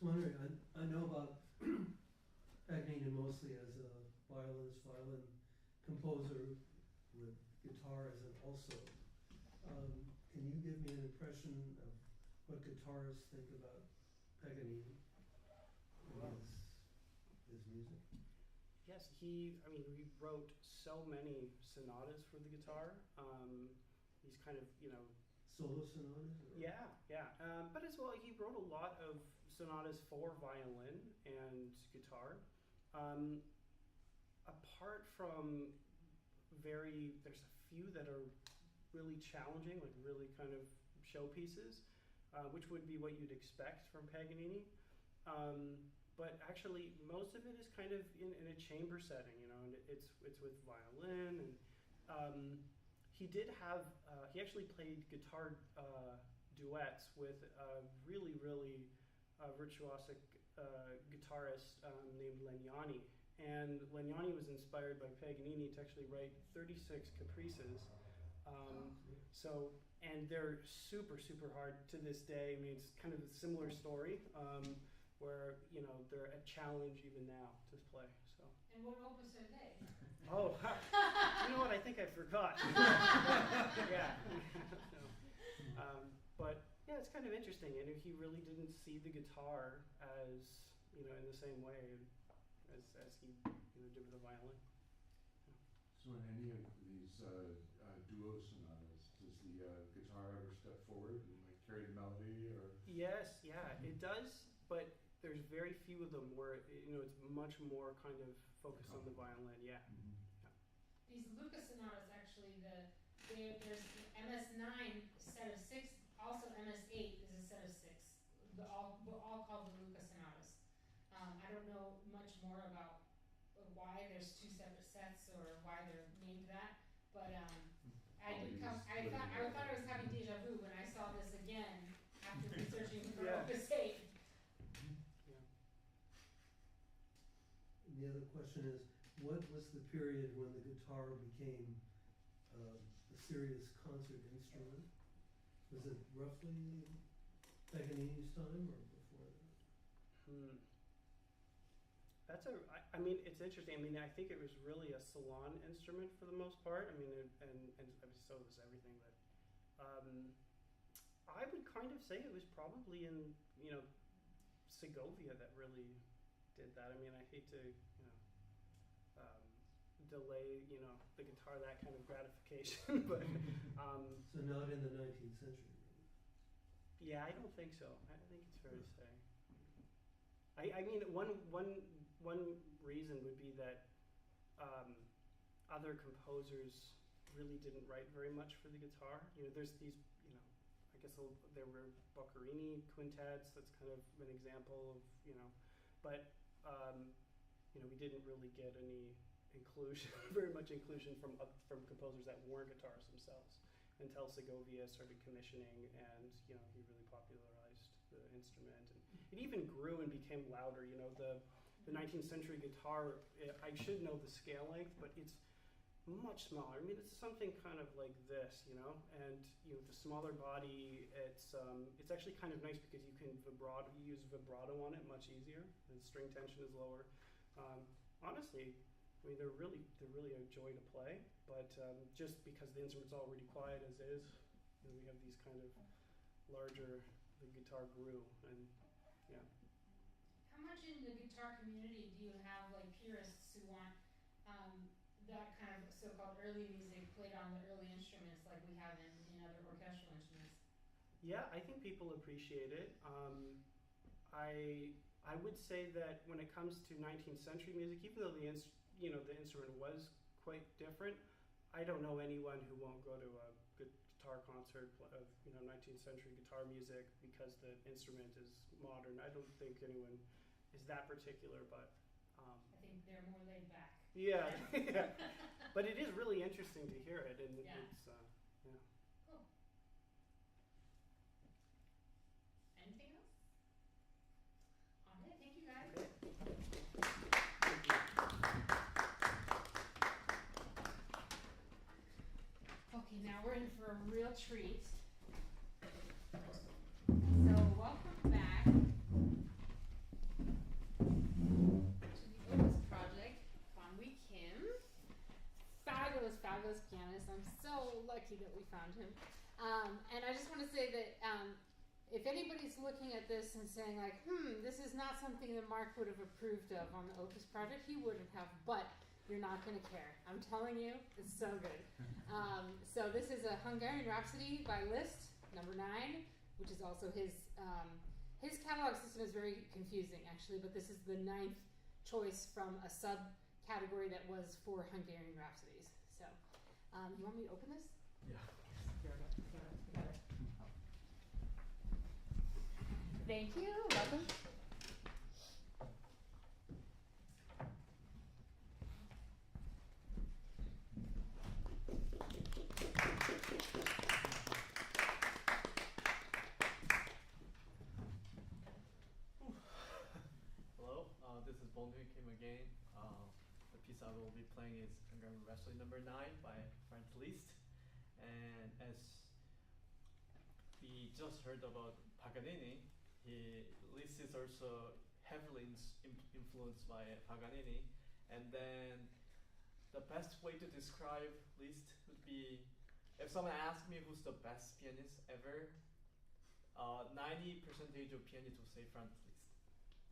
wondering, I know about Paganini mostly as a violinist, violin composer with guitar as an also. can you give me an impression of what guitarists think about Paganini and his music? Yes, he wrote so many sonatas for the guitar. He's kind of, Solo sonatas? Or? yeah. But as well, he wrote a lot of sonatas for violin and guitar. Apart from there's a few that are really challenging, like really kind of showpieces, which would be what you'd expect from Paganini. But actually, most of it is kind of in a chamber setting, and it's with violin. And he did have, he actually played guitar duets with a really, really virtuosic guitarist named Legnani. And Legnani was inspired by Paganini to actually write 36 caprices. And they're super, super hard to this day. I mean, it's kind of a similar story. Where they're a challenge even now to play. So. And what opus are they? Oh, you know what? I think I forgot. Yeah. But yeah, it's kind of interesting, and he really didn't see the guitar as in the same way as he did with the violin. So in any of these duo sonatas, does the guitar ever step forward and carry the melody, or? Yes, yeah, it does, but there's very few of them where it's much more kind of focused on the violin. Yeah. Mm-hmm. These Lucas sonatas actually, there's the MS9 set of 6. Also MS8 is a set of 6. We're all called the Lucas sonatas. I don't know much more about why there's 2 separate sets or why they're named that, but I thought I was having deja vu when I saw this again after researching for Opus 8. The other question is, what was the period when the guitar became a serious concert instrument? Was it roughly Paganini's time or before that? It's interesting. I think it was really a salon instrument for the most part. And so was everything. But I would kind of say it was probably in Segovia that really did that. I hate to delay the guitar that kind of gratification, but so not in the 19th century. Really. Yeah, I don't think so. I think it's fair to say. One reason would be that other composers really didn't write very much for the guitar. There's these I guess there were Boccherini quintets. That's kind of an example of but we didn't really get any very much inclusion from composers that weren't guitarists themselves until Segovia started commissioning, and he really popularized the instrument. And it even grew and became louder. The 19th century guitar, I should know the scale length, but it's much smaller. It's something kind of like this, and the smaller body, it's actually kind of nice because you can use vibrato on it much easier. The string tension is lower. Honestly, they're really a joy to play, but just because the instrument's already quiet as is, we have these kind of larger, the guitar grew, and yeah. How much in the guitar community do you have purists who want that kind of so-called early music played on the early instruments like we have in other orchestral instruments? Yeah, I think people appreciate it. I would say that when it comes to 19th century music, even though the instrument was quite different, I don't know anyone who won't go to a guitar concert of 19th century guitar music because the instrument is modern. I don't think anyone is that particular, but I think they're more laid back. Yeah, yeah. But it is really interesting to hear it, and yeah. It's yeah. Cool. Anything else? Okay, thank you guys. Okay, now we're in for a real treat. So welcome back to the Opus Project. Fan Huy Kim. Fabulous fabulous, fabulous pianist. I'm so lucky that we found him. And I just want to say that if anybody's looking at this and saying like, this is not something that Mark would have approved of on the Opus project, he wouldn't have, but you're not going to care. I'm telling you, it's so good. So this is a Hungarian Rhapsody by Liszt, number 9, which is also his catalog system is very confusing actually, but this is the 9th choice from a subcategory that was for Hungarian Rhapsodies. So, you want me to open this? Yeah. Here we go. Got it. Thank you. Welcome. Hello, this is Bondhu Kim again. The piece I will be playing is Hungarian Rhapsody number 9 by Franz Liszt. And as we just heard about Paganini, Liszt is also heavily influenced by Paganini. And then the best way to describe Liszt would be, if someone asked me who's the best pianist ever, 90% of pianists will say Franz Liszt.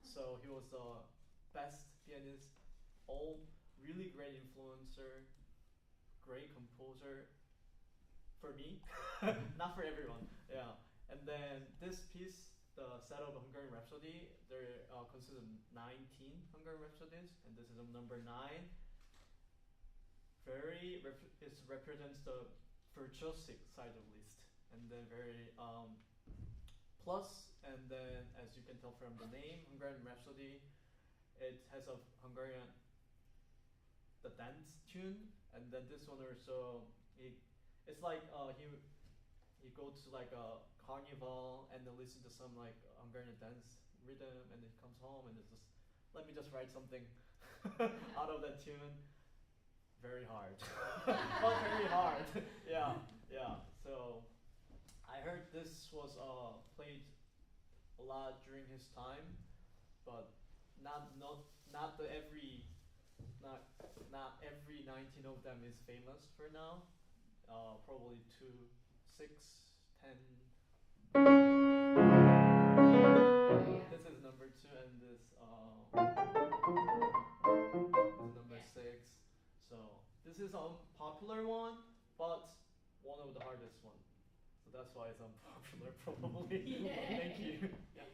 So he was the best pianist, all really great influencer, great composer for me, not for everyone. Yeah, and then this piece, the set of Hungarian Rhapsody, there consists of 19 Hungarian Rhapsodies, and this is number 9. It represents the virtuosic side of Liszt, and then very plus, and then as you can tell from the name, Hungarian Rhapsody, it has a Hungarian the dance tune, and then this one also it's like he go to like a carnival and then listen to some like Hungarian dance rhythm, and it comes home and it's just let me just write something out of that tune. Very hard, but very hard. Yeah. So I heard this was played a lot during his time, but not every 19 of them is famous for now. Probably 2, 6, 10. This is number 2, and this is number 6. So this is a popular one, but one of the hardest one. So that's why it's unpopular probably. Thank you. Yeah.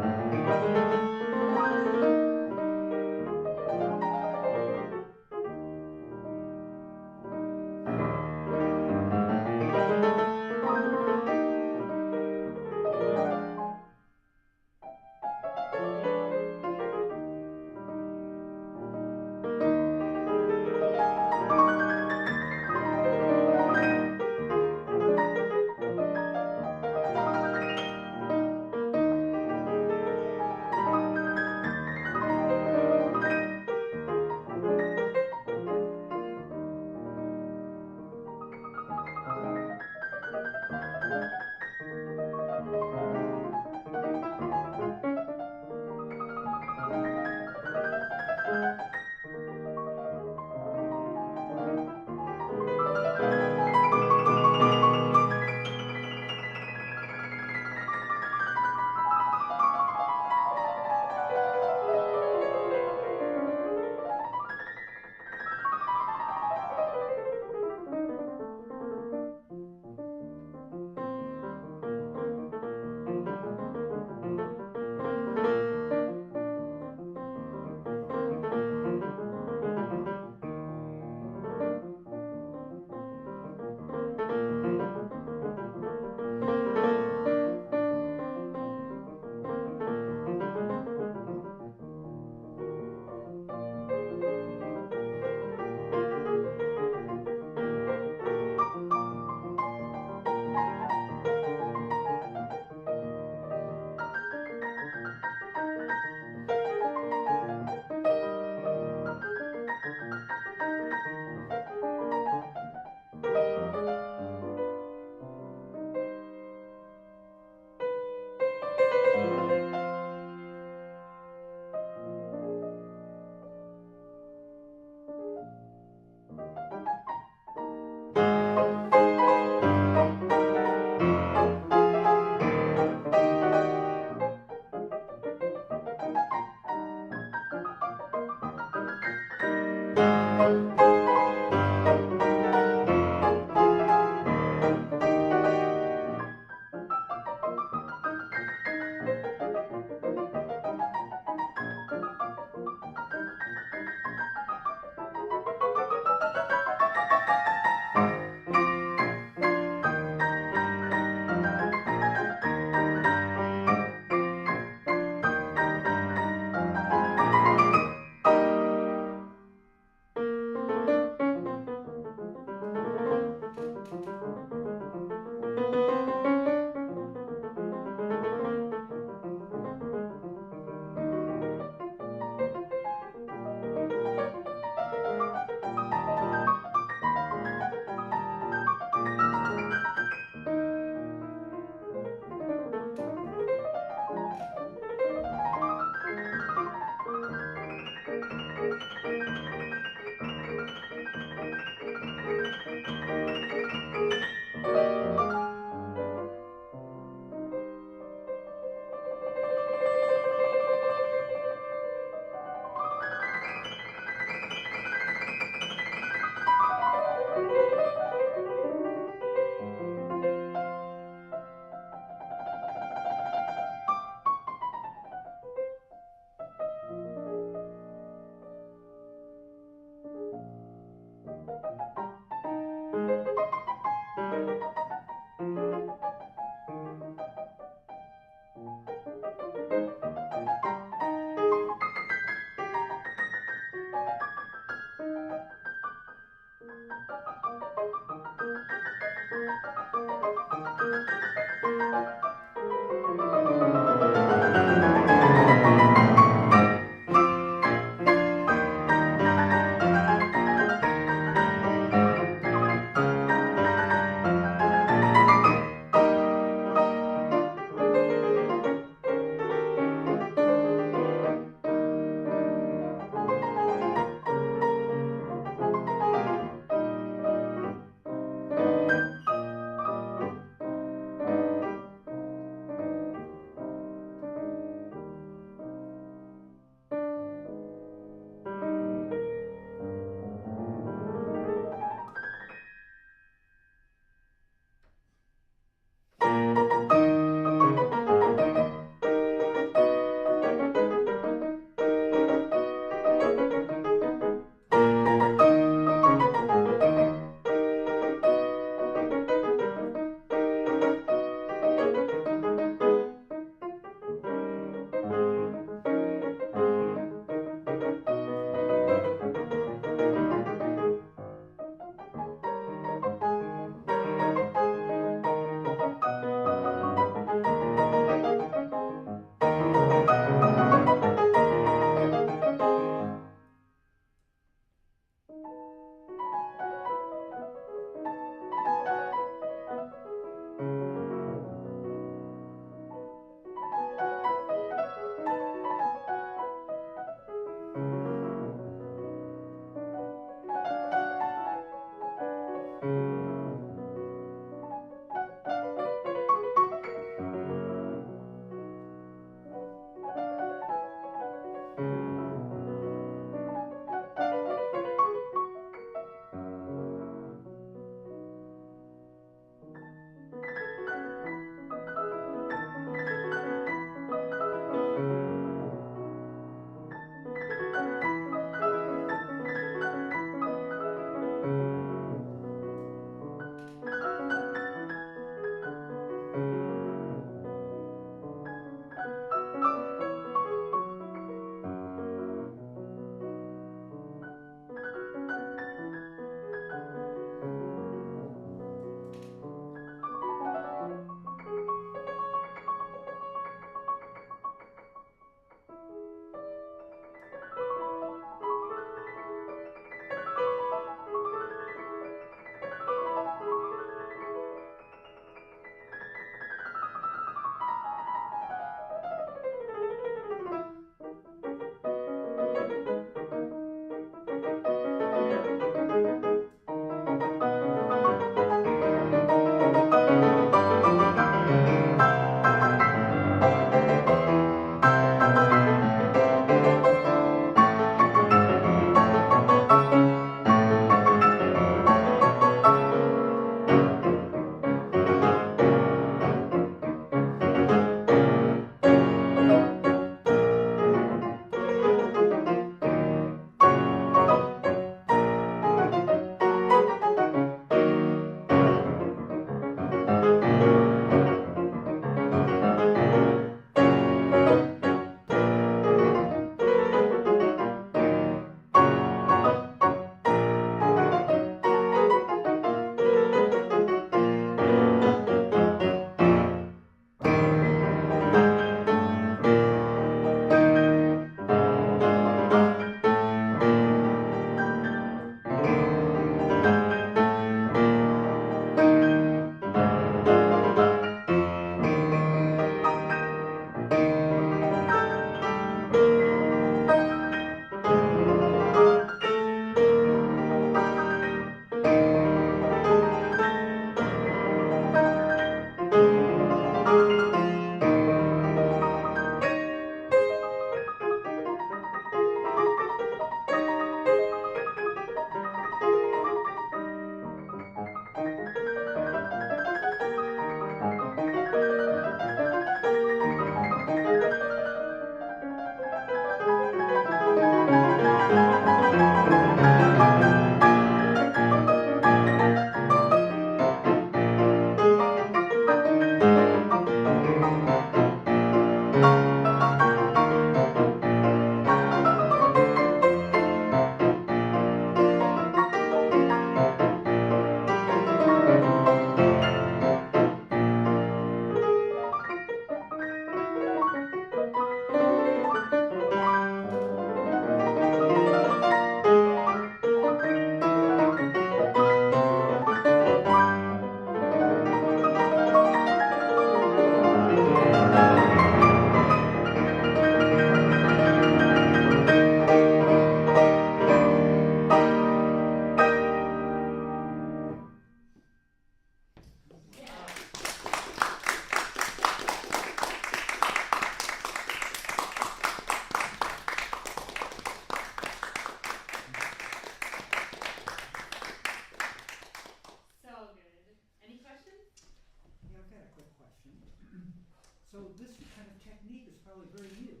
So this kind of technique is probably very new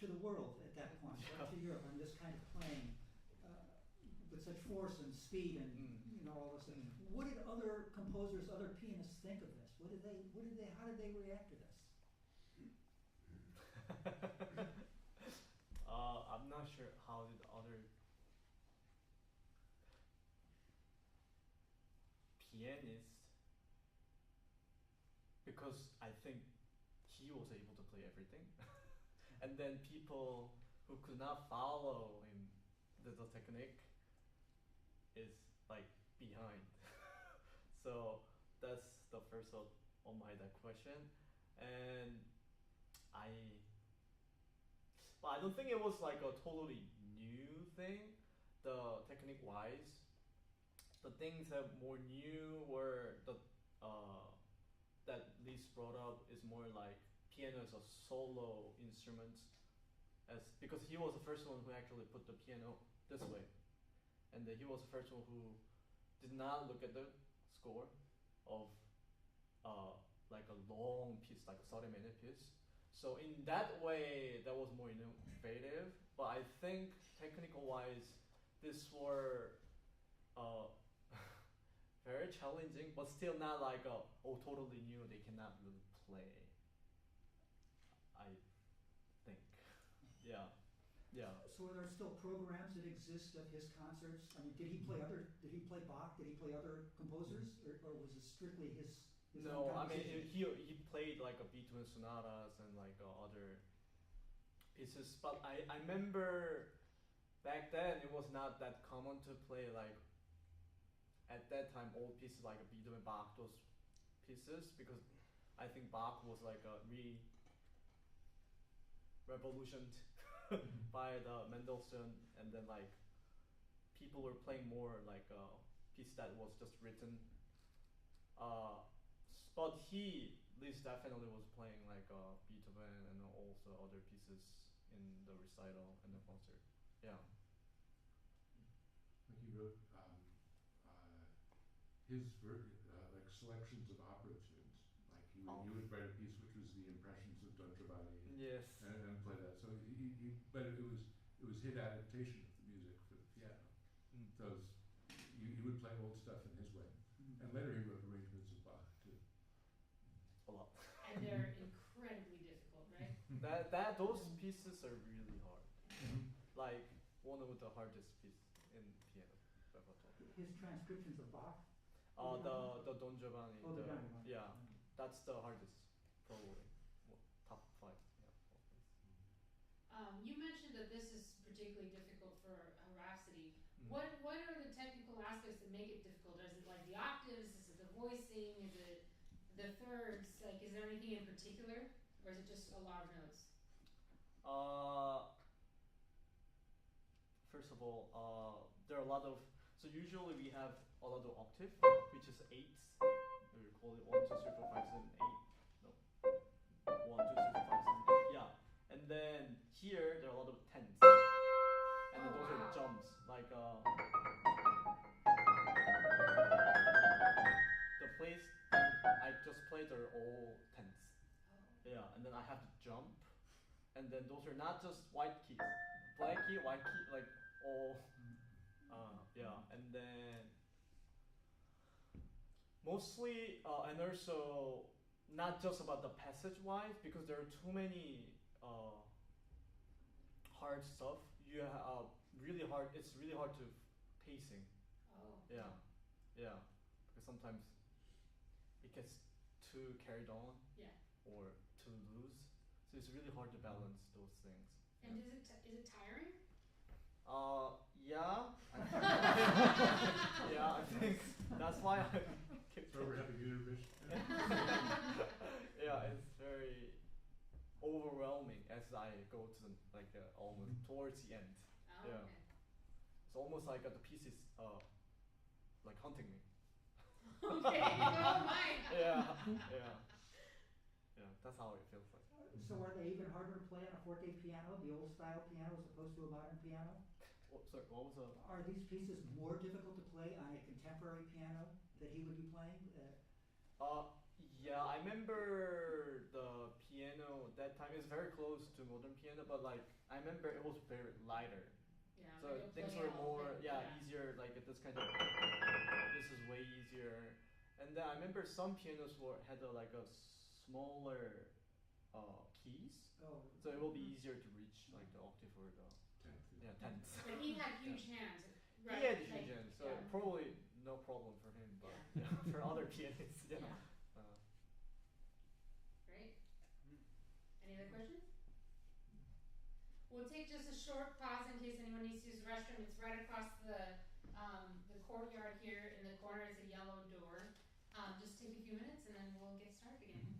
to the world at that point, right, to Europe, and this kind of playing with such force and speed and all this stuff. What did other composers, other pianists think of this? How did they react to this? I'm not sure how did other pianists, because I think he was able to play everything, and then people who could not follow him, the technique, is like behind. So that's the first on my that question, and but I don't think it was like a totally new thing, the technique wise. The things that more new were that Lise brought up is more like piano as a solo instrument, because he was the first one who actually put the piano this way, and he was the first one who did not look at the score of like a long piece, like a 30-minute piece. So in that way, that was more innovative. But I think technical wise, this were very challenging, but still not like totally new. They cannot really play. I think, yeah. So are there still programs that exist of his concerts? I mean, did he play Bach? Did he play other composers, or was it strictly his No, own I mean compositions? he played like a Beethoven sonatas and like other pieces. But I remember back then it was not that common to play like at that time old pieces like a Beethoven, Bach, those pieces, because I think Bach was like a revolutioned by the Mendelssohn, and then like people were playing more like a piece that was just written. But Lise definitely was playing like Beethoven and also other pieces in the recital and the concert. Yeah. Like he wrote his like selections of opera tunes. Like he would write a piece which was the Impressions of Don Giovanni. Yes. And play that. So but it was his adaptation of the music for the piano. So he would play old stuff in his way. And later he wrote arrangements of Bach too. A lot. And they're incredibly difficult, right? Those pieces are really hard. Like one of the hardest pieces in piano repertoire. His transcriptions of Bach? The Don Giovanni. Oh, the Don Giovanni. Yeah, that's the hardest, probably. Top 5. Yeah. You mentioned that this is particularly difficult for Rhapsody. What are the technical aspects that make it difficult? Is it like the octaves? Is it the voicing? Is it the thirds? Like, is there anything in particular, or is it just a lot of notes? First of all, there are a lot of. So usually we have a lot of octave, which is 8s. We call it 1, 2, 3, 4, 5, 7, 8. No, 1, 2, 3, 4, 5, 7. Yeah, and then here there are a lot of 10s, and then those are jumps. Like the place I just played are all 10s. Yeah, and then I have to jump, and then those are not just white keys, black key, white key, like all. Yeah, and then mostly, and also not just about the passage wise, because there are too many hard stuff. You have really hard. It's really hard to pacing. Oh. Yeah, because sometimes it gets too carried on. Yeah. Or too loose. So it's really hard to balance those things. And is it tiring? Yeah. Yeah, I think that's why I keep. So we're having intermission. Yeah, it's very overwhelming as I go to almost towards the end. Oh, Yeah. okay. It's almost like the piece is like hunting me. Okay, oh my. Yeah. That's how it feels like. So are they even harder to play on a forte piano, the old style piano, as opposed to a modern piano? Sorry, what was the? Are these pieces more difficult to play on a contemporary piano that he would be playing? Yeah, I remember the but like I remember it was very lighter. Yeah, So like a things play were all more, thing, easier. Like this kind of, this is way easier. And then I remember some pianos had like a smaller keys, Oh. so it will be easier to reach like the octave or the tenths. But he had huge hands, right? He had like, huge hands, so yeah. probably no problem for him, but for other pianists, Yeah. Uh, Great. Any other questions? We'll take just a short pause in case anyone needs to use the restroom. It's right across the courtyard here. In the corner is a yellow door. Just take a few minutes and then we'll get started again.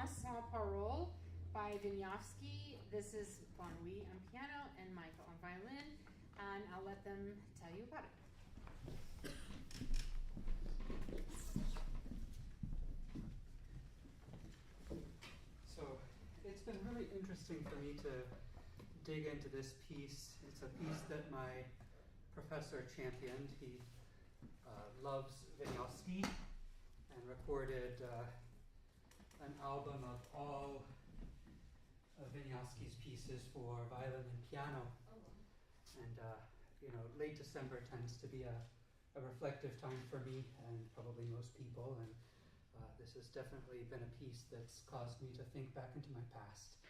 Moi Sans Parole by Vinyavsky. This is Bon Oui on piano and Michael on violin, and I'll let them tell you about it. So it's been really interesting for me to dig into this piece. It's a piece that my professor championed. He loves Vinyavsky and recorded an album of all of Vinyavsky's pieces for violin and piano. And late December tends to be a reflective time for me and probably most people. And this has definitely been a piece that's caused me to think back into my past.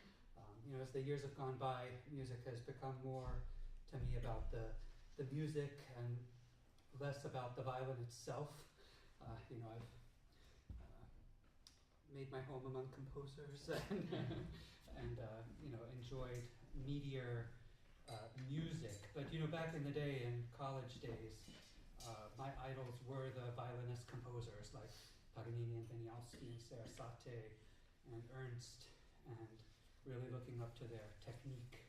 As the years have gone by, music has become more to me about the music and less about the violin itself. I've made my home among composers and enjoyed meatier music. But back in the day, in college days, my idols were the violinist composers like Paganini and Vinyavsky and Sarasate and Ernst, and really looking up to their technique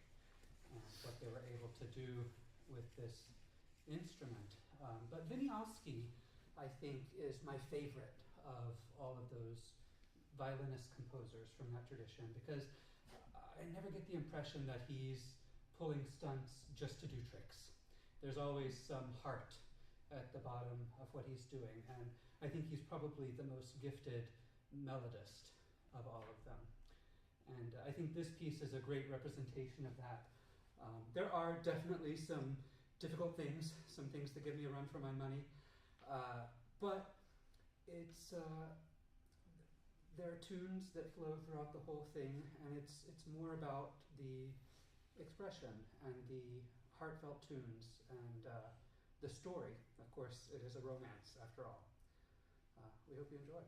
and what they were able to do with this instrument. But Vinyavsky, I think, is my favorite of all of those violinist composers from that tradition, because I never get the impression that he's pulling stunts just to do tricks. There's always some heart at the bottom of what he's doing, and I think he's probably the most gifted melodist of all of them. And I think this piece is a great representation of that. There are definitely some difficult things, some things that give me a run for my money, but it's there are tunes that flow throughout the whole thing, and it's more about the expression and the heartfelt tunes and the story. Of course, it is a romance after all. We hope you enjoy.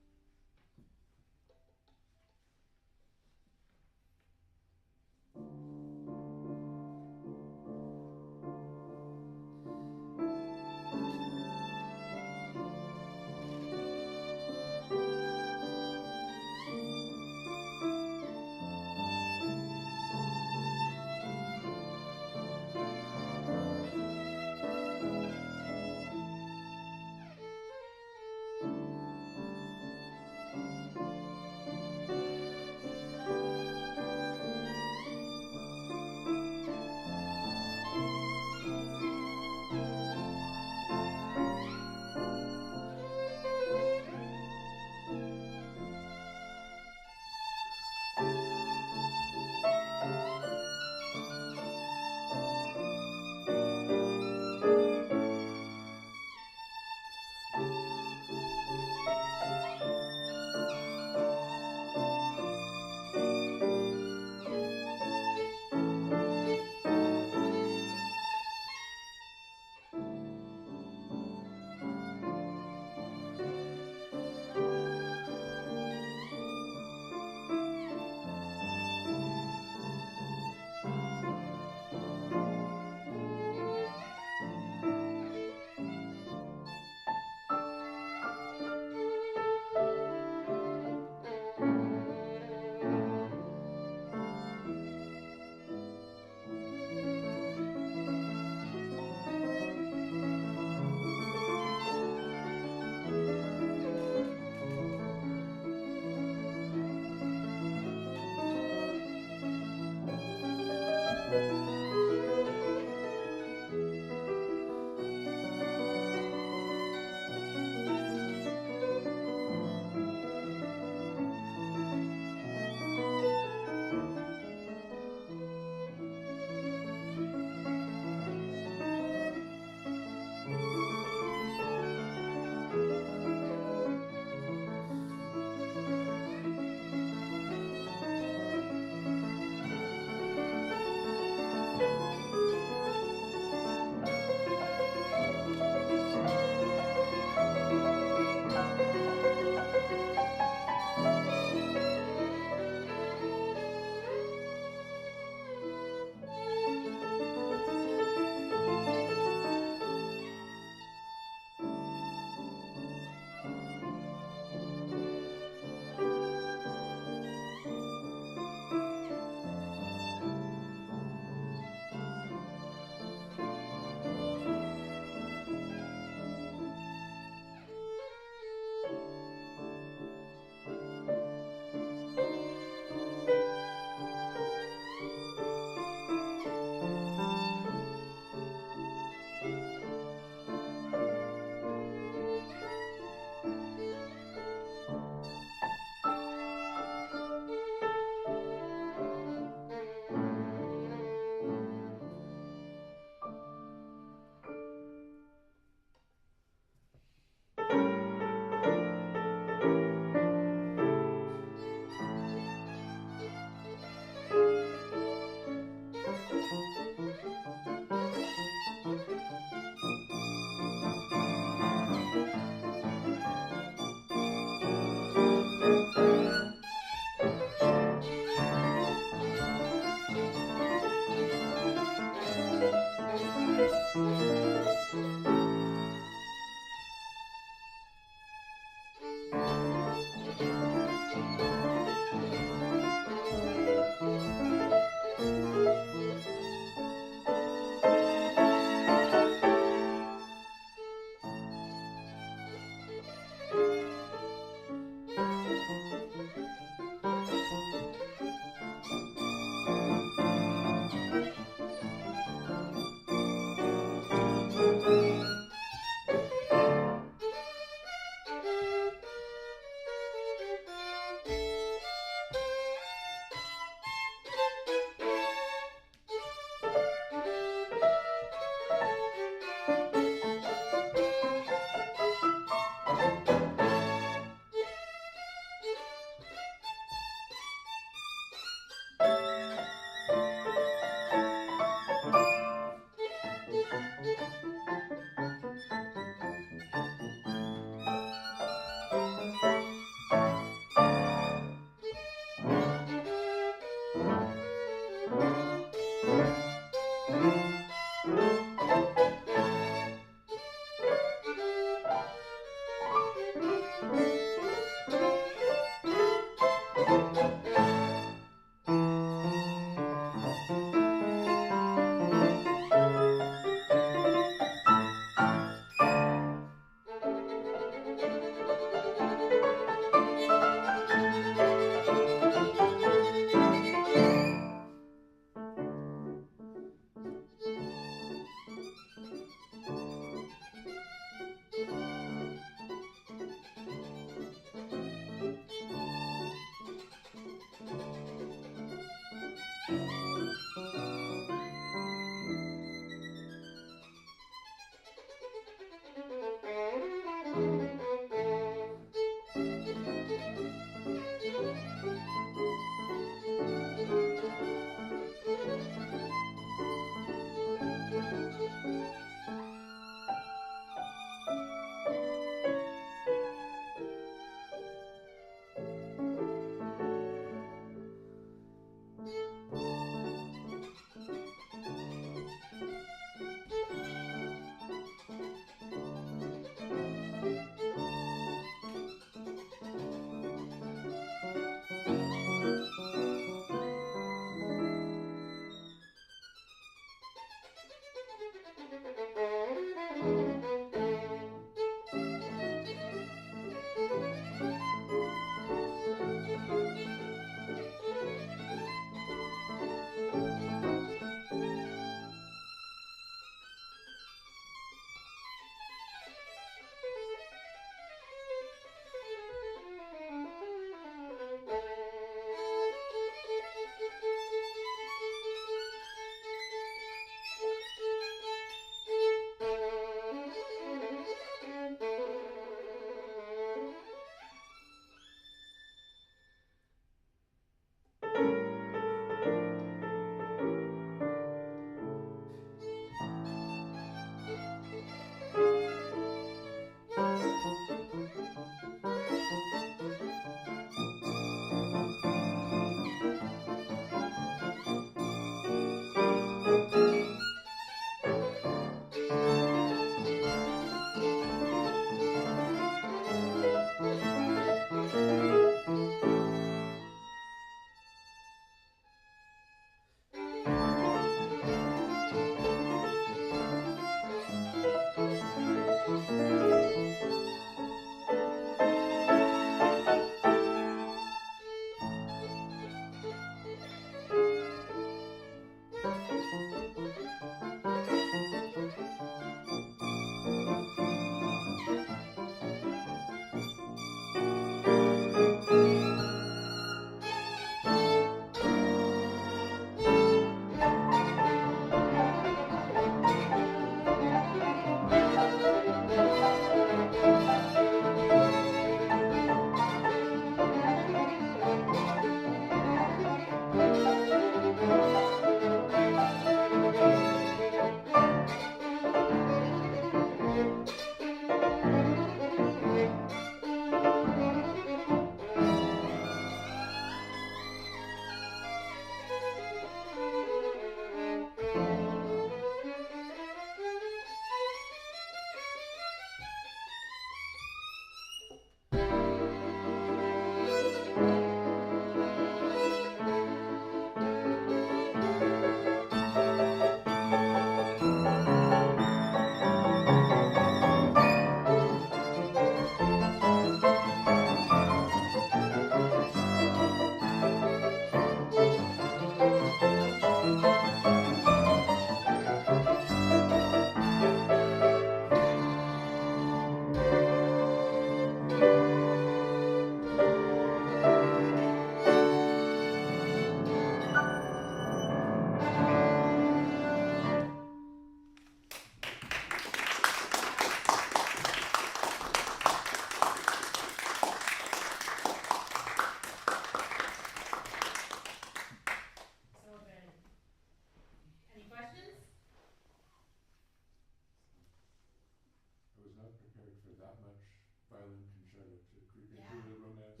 for that much violin concerto to creep Yeah. into the romance.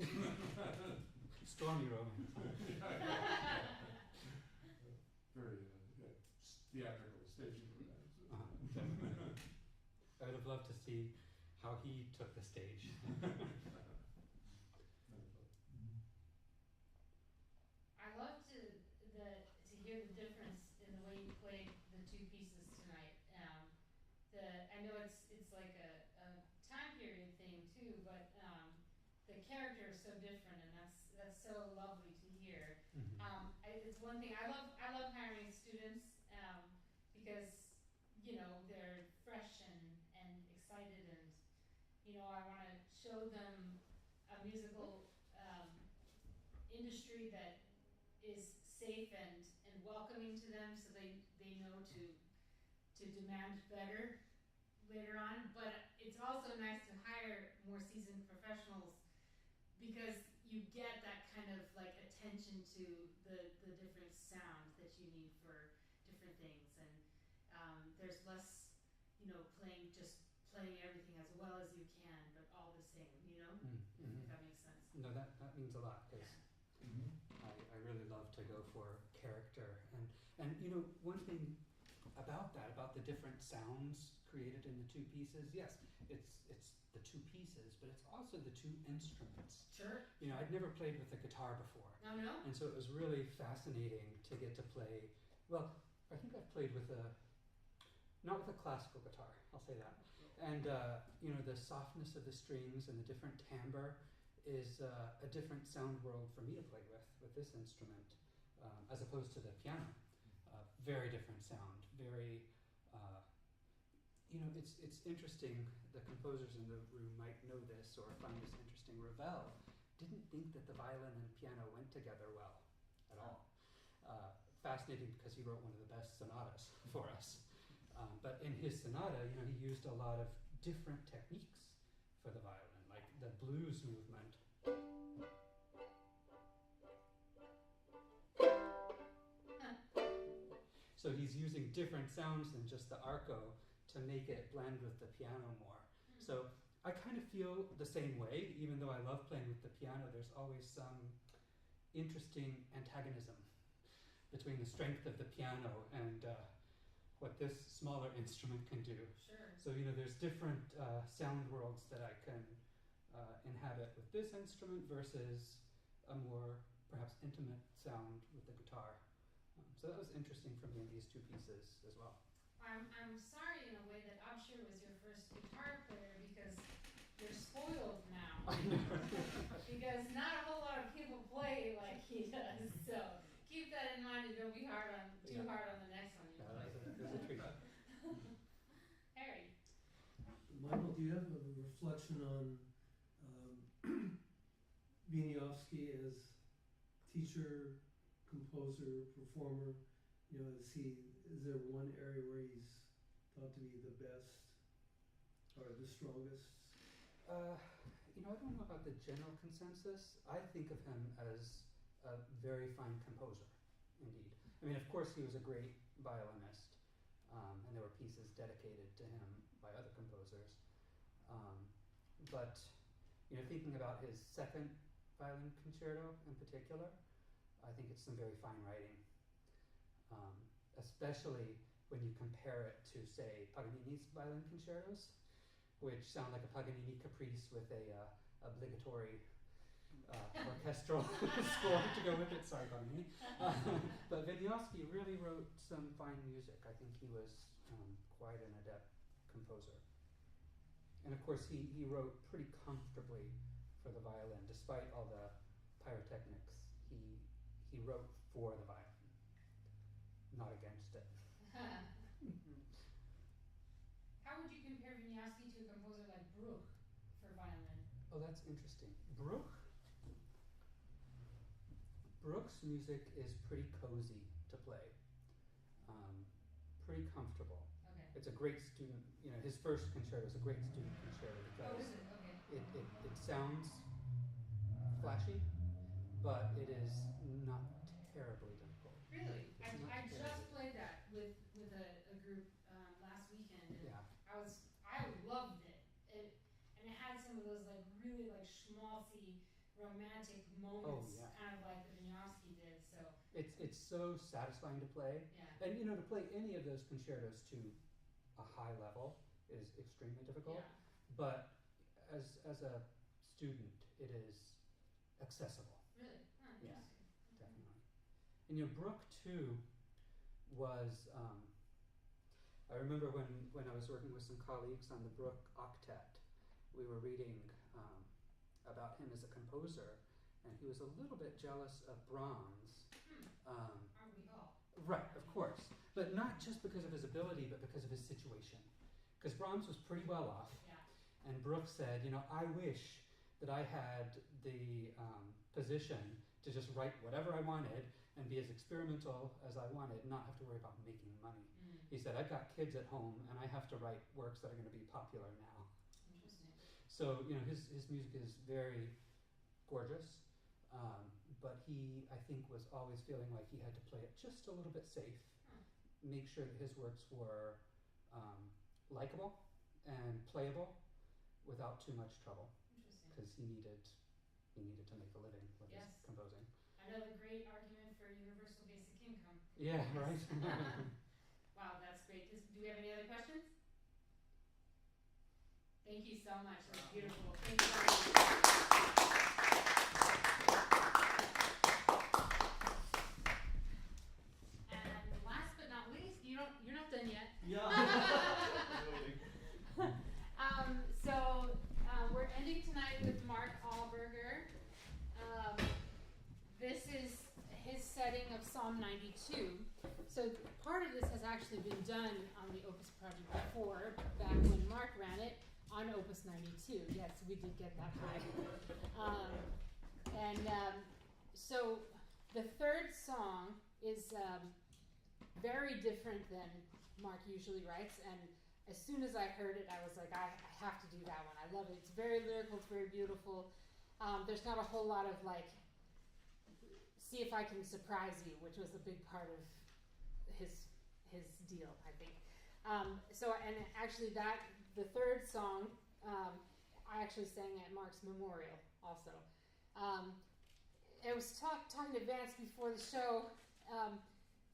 Stormy romance. Very theatrical, staging romance. Definitely. I would have loved to see how he took the stage. I love to hear the difference in the way you played the two pieces tonight. I know it's like a time period thing too, but the character is so different, and that's so lovely to hear. It's one thing I love hiring students because they're fresh and excited, and I want to show them a musical industry that is safe and welcoming to them, so they know to demand better later on. But it's also nice to hire more seasoned professionals because you get that kind of like attention to the different sounds that you need for different things, and there's less playing everything as well as you can, but all the same, if that makes sense. No, that means a lot, because I really love to go for character, and one thing about that, about the different sounds created in the two pieces, yes, it's the two pieces, but it's also the two instruments. Sure. I'd never played with a guitar before. Oh, no? And so it was really fascinating to get to play, well, I think I've played with not with a classical guitar, I'll say that. And, the softness of the strings and the different timbre is a different sound world for me to play with this instrument, as opposed to the piano. Very different sound, very, it's interesting, the composers in the room might know this or find this interesting. Ravel didn't think that the violin and piano went together well at all. Fascinating, because he wrote one of the best sonatas for us. But in his sonata, he used a lot of different techniques for the violin, like the blues movement. So he's using different sounds than just the arco to make it blend with the piano more. So I kind of feel the same way, even though I love playing with the piano. There's always some interesting antagonism between the strength of the piano and what this smaller instrument can do. Sure. So there's different sound worlds that I can inhabit with this instrument versus a more perhaps intimate sound with the guitar. So that was interesting for me in these two pieces as well. I'm sorry in a way that Abshir was your first guitar player, because you're spoiled now. Because not a whole lot of people play like he does. So keep that in mind and don't be too hard on the next one you play. There's a treat. Harry. Michael, do you have a reflection on Wieniawski as teacher, composer, performer? Is there one area where he's thought to be the best or the strongest? I don't know about the general consensus. I think of him as a very fine composer, indeed. I mean, of course, he was a great violinist, and there were pieces dedicated to him by other composers. But thinking about his second violin concerto in particular, I think it's some very fine writing. Especially when you compare it to, say, Paganini's violin concertos, which sound like a Paganini caprice with a obligatory orchestral score to go with it. Sorry, Paganini. But Wieniawski really wrote some fine music. I think he was quite an adept composer. And of course, he wrote pretty comfortably for the violin, despite all the pyrotechnics. He wrote for the violin, not against it. How would you compare Wieniawski to a composer like Bruch for violin? Oh, that's interesting. Bruch's music is pretty cozy to play, pretty comfortable. Okay. It's a great student, his first concerto is a great student concerto Oh, because is it? Okay. it sounds flashy, but it is not terribly difficult. Really? It's not I terribly just played that with a group last weekend, and Yeah. I loved it. really like schmaltzy, romantic moments, yeah. kind of like the Vinyavsky did. So It's so satisfying to play. yeah, And to play any of those concertos to a high level is extremely difficult. yeah, But as a student, it is accessible. really, Yeah. interesting. Definitely. And Bruch too was, I remember when I was working with some colleagues on the Bruch octet, we were reading about him as a composer, and he was a little bit jealous of Brahms. Aren't we all? Right, of course. But not just because of his ability, but because of his situation. Because Brahms was pretty well off, Yeah, and Bruch said, I wish that I had the position to just write whatever I wanted and be as experimental as I wanted and not have to worry about making money. He said, I've got kids at home and I have to write works that are going to be popular now. interesting. So, his music is very gorgeous, but he, I think, was always feeling like he had to play it just a little bit safe, make sure that his works were likable and playable without too much trouble, Interesting. because he needed to make a living with Yes. his composing. Another great argument for universal basic income. Yeah, right. Wow, that's great. Do we have any other questions? Thank you so much. That's beautiful. Thank you very much. And last but not least, you're not done yet. Yeah. We're ending tonight with Mark Allberger. This is his setting of Psalm 92. So part of this has actually been done on the Opus Project before, back when Mark ran it, on Opus 92. Yes, we did get that right. So the third song is very different than Mark usually writes, and as soon as I heard it, I was like, I have to do that one. I love it. It's very lyrical. It's very beautiful. There's not a whole lot of like, see if I can surprise you, which was a big part of his deal, I think. And actually the third song, I actually sang at Mark's memorial also. I was talking to Vance before the show.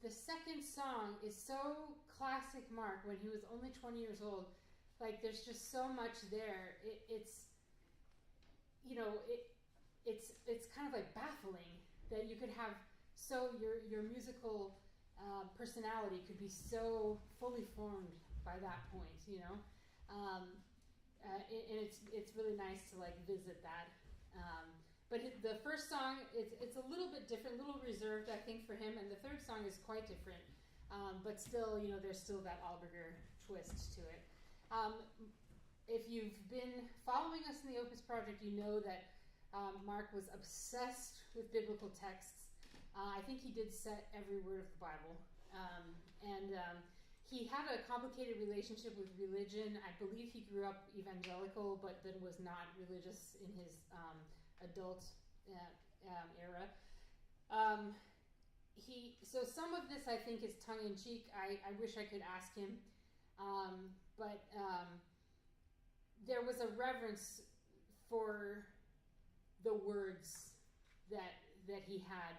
The second song is so classic Mark when he was only 20 years old. Like, there's just so much there. It's kind of like baffling that you could have your musical personality could be so fully formed by that point, and it's really nice to like visit that. But the first song, it's a little bit different, a little reserved, I think, for him, and the third song is quite different. But still, there's still that Allberger twist to it. If you've been following us in the Opus Project, you know that Mark was obsessed with biblical texts. I think he did set every word of the Bible. He had a complicated relationship with religion. I believe he grew up evangelical, but then was not religious in his adult era. So some of this, I think, is tongue-in-cheek. I wish I could ask him. But there was a reverence for the words that he had,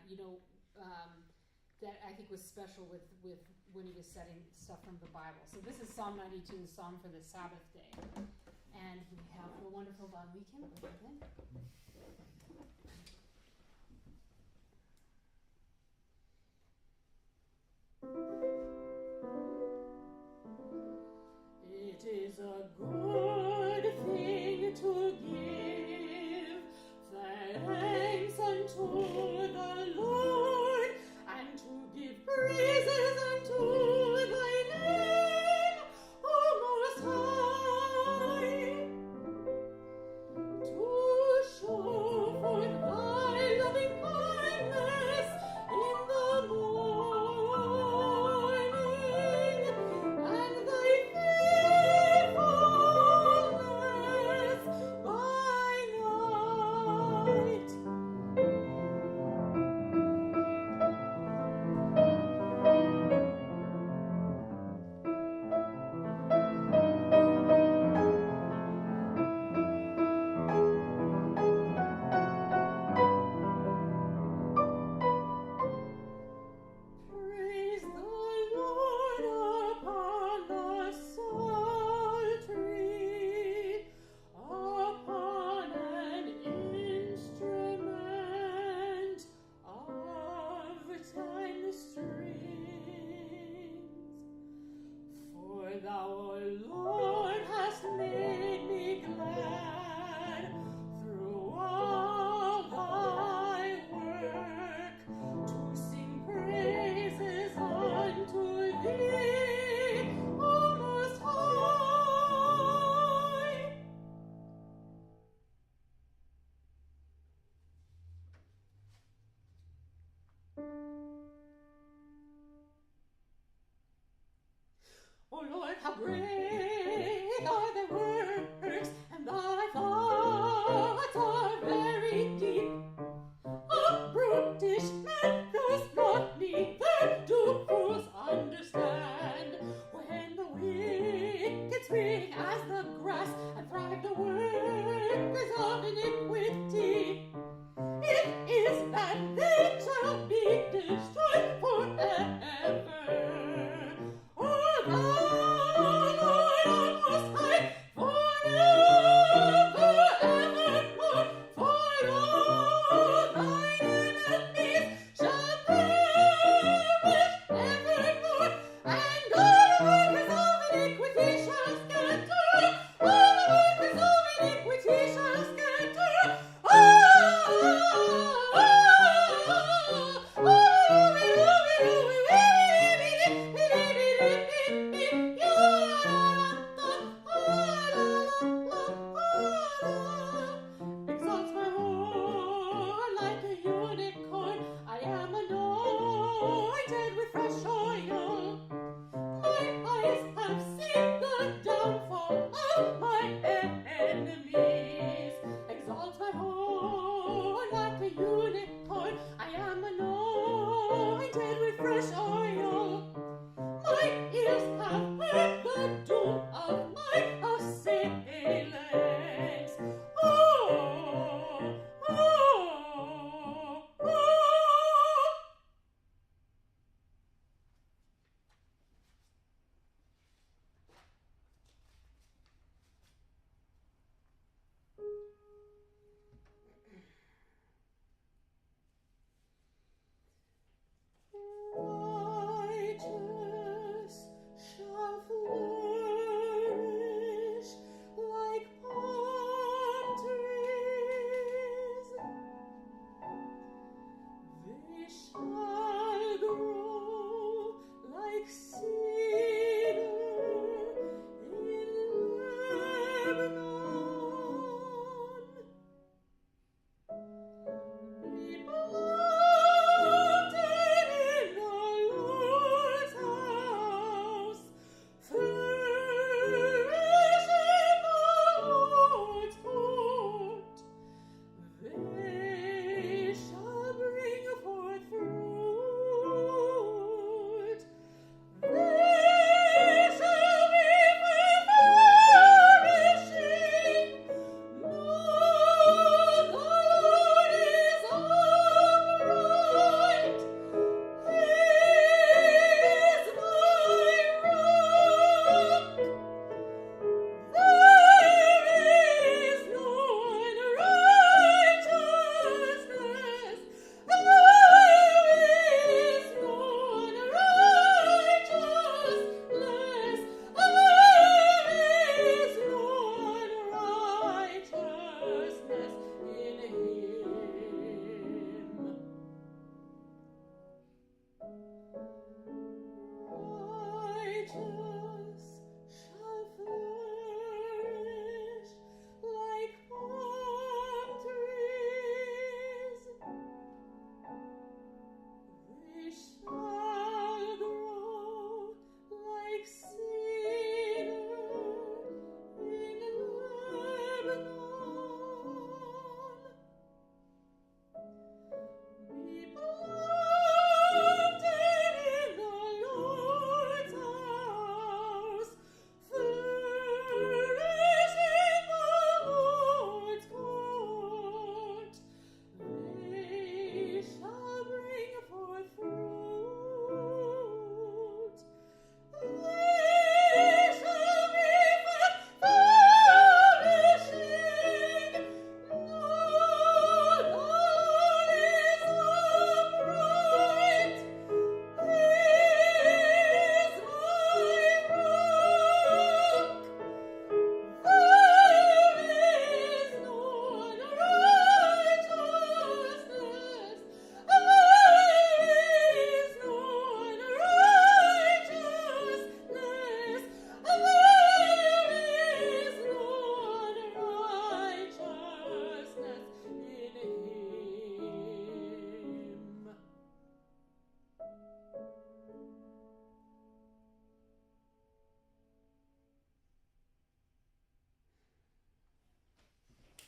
that I think was special with when he was setting stuff from the Bible. So this is Psalm 92, the Psalm for the Sabbath day. And we have the wonderful Von Weekend with it. It is a good thing to give thanks unto the Lord and to give praises unto thy name, O Most High, to show how great are thy works, and thy thoughts are very deep. A brutish man does not neither do fools understand. When the wicked spring as the grass, and thrive the workers of iniquity, it is that they shall be destroyed forever. O thou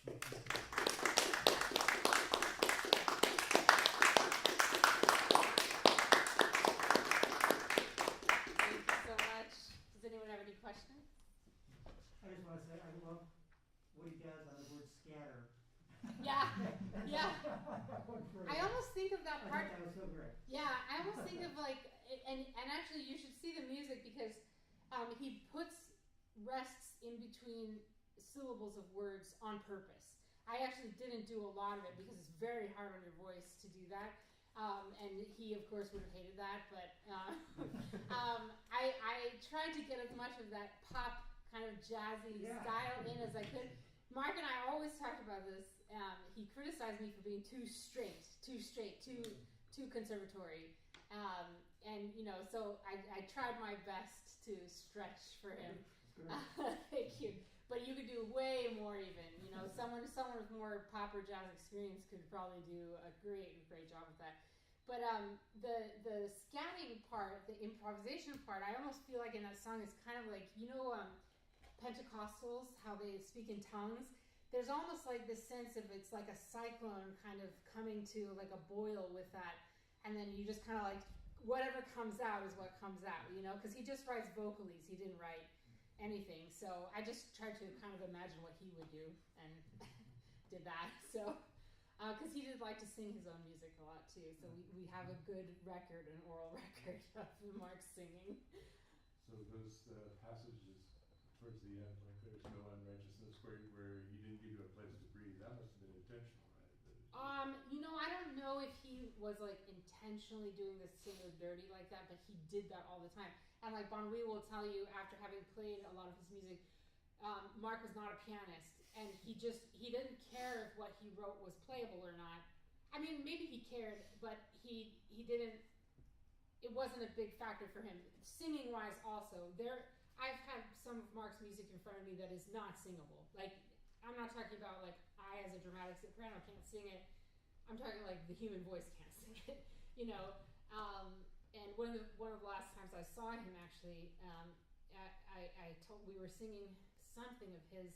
Thank you so much. Does anyone have any questions? I just want to say, I love what he does on the word scatter. Yeah, yeah. That one phrase. I almost think of that I part. thought that was so great. Yeah, I almost think of like, and actually you should see the music because he puts rests in between syllables of words on purpose. I actually didn't do a lot of it because it's very hard on your voice to do that. And he, of course, would have hated that, but I tried to get as much of that pop kind of jazzy style in as I could. Mark and I always talked about this. He criticized me for being too straight, too conservatory. And, you know, so I tried my best to stretch for him. Thank you. But you could do way more even. You know, someone with more pop or jazz experience could probably do a great job with that. But the scatting part, the improvisation part, I almost feel like in that song it's kind of like, you know, Pentecostals, how they speak in tongues. There's almost like this sense of it's like a cyclone kind of coming to like a boil with that. And then you just kind of like, whatever comes out is what comes out, you know, because he just writes vocalies. He didn't write anything. So I just tried to kind of imagine what he would do and did that. So, because he did like to sing his own music a lot too. So we have a good record, an oral record of Mark singing. So those passages towards the end, like there's no unrighteousness, where he didn't give you a place to breathe, that must have been intentional, right? You know, I don't know if he was like intentionally doing this sing or dirty like that, but he did that all the time. And like Bon Wee will tell you, after having played a lot of his music, Mark was not a pianist, and he didn't care if what he wrote was playable or not. I mean, maybe he cared, but he didn't. It wasn't a big factor for him. Singing wise, also I've had some of Mark's music in front of me that is not singable. Like, I'm not talking about like I as a dramatic soprano can't sing it. I'm talking like the human voice can't sing it, you know. And one of the last times I saw him actually, we were singing something of his.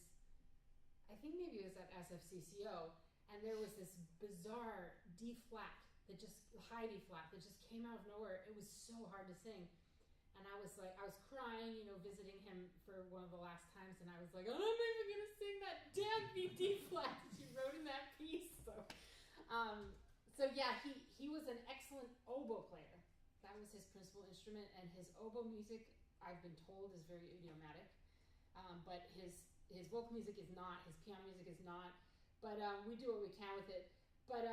I think maybe it was at SFCCO, and there was this bizarre D flat that just high D flat that just came out of nowhere. It was so hard to sing. And I was crying, you know, visiting him for one of the last times, and I was like, I'm not even gonna sing that damn D flat that you wrote in that piece. So yeah, he was an excellent oboe player. That was his principal instrument, and his oboe music, I've been told, is very idiomatic. But his vocal music is not. His piano music is not. But we do what we can with it. But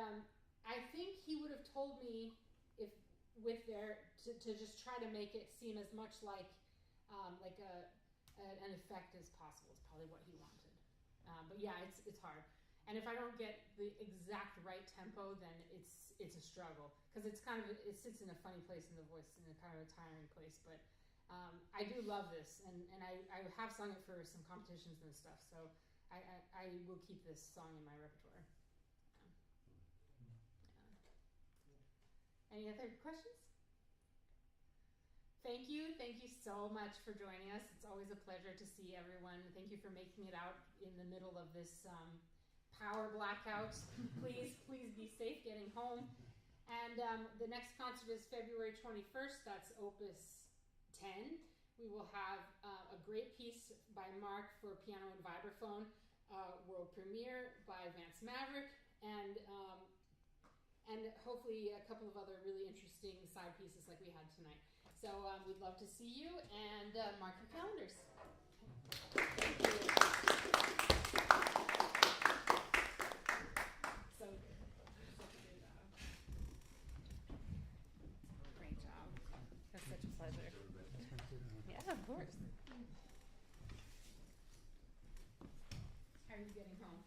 I think he would have told me to just try to make it seem as much like an effect as possible. It's probably what he wanted. But yeah, it's hard. And if I don't get the exact right tempo, then it's a struggle, because it sits in a funny place in the voice, in a kind of a tiring place. But I do love this, and I have sung it for some competitions and stuff. So I will keep this song in my repertoire. Any other questions? Thank you so much for joining us. It's always a pleasure to see everyone. Thank you for making it out in the middle of this power blackout. Please be safe getting home. And the next concert is February 21st. That's Opus 10. We will have a great piece by Mark for piano and vibraphone, world premiere by Vance Maverick, and hopefully a couple of other really interesting side pieces like we had tonight. So we'd love to see you, and mark your calendars. Thank you. So great job. That's such a pleasure. Yeah, of course. How are you getting home?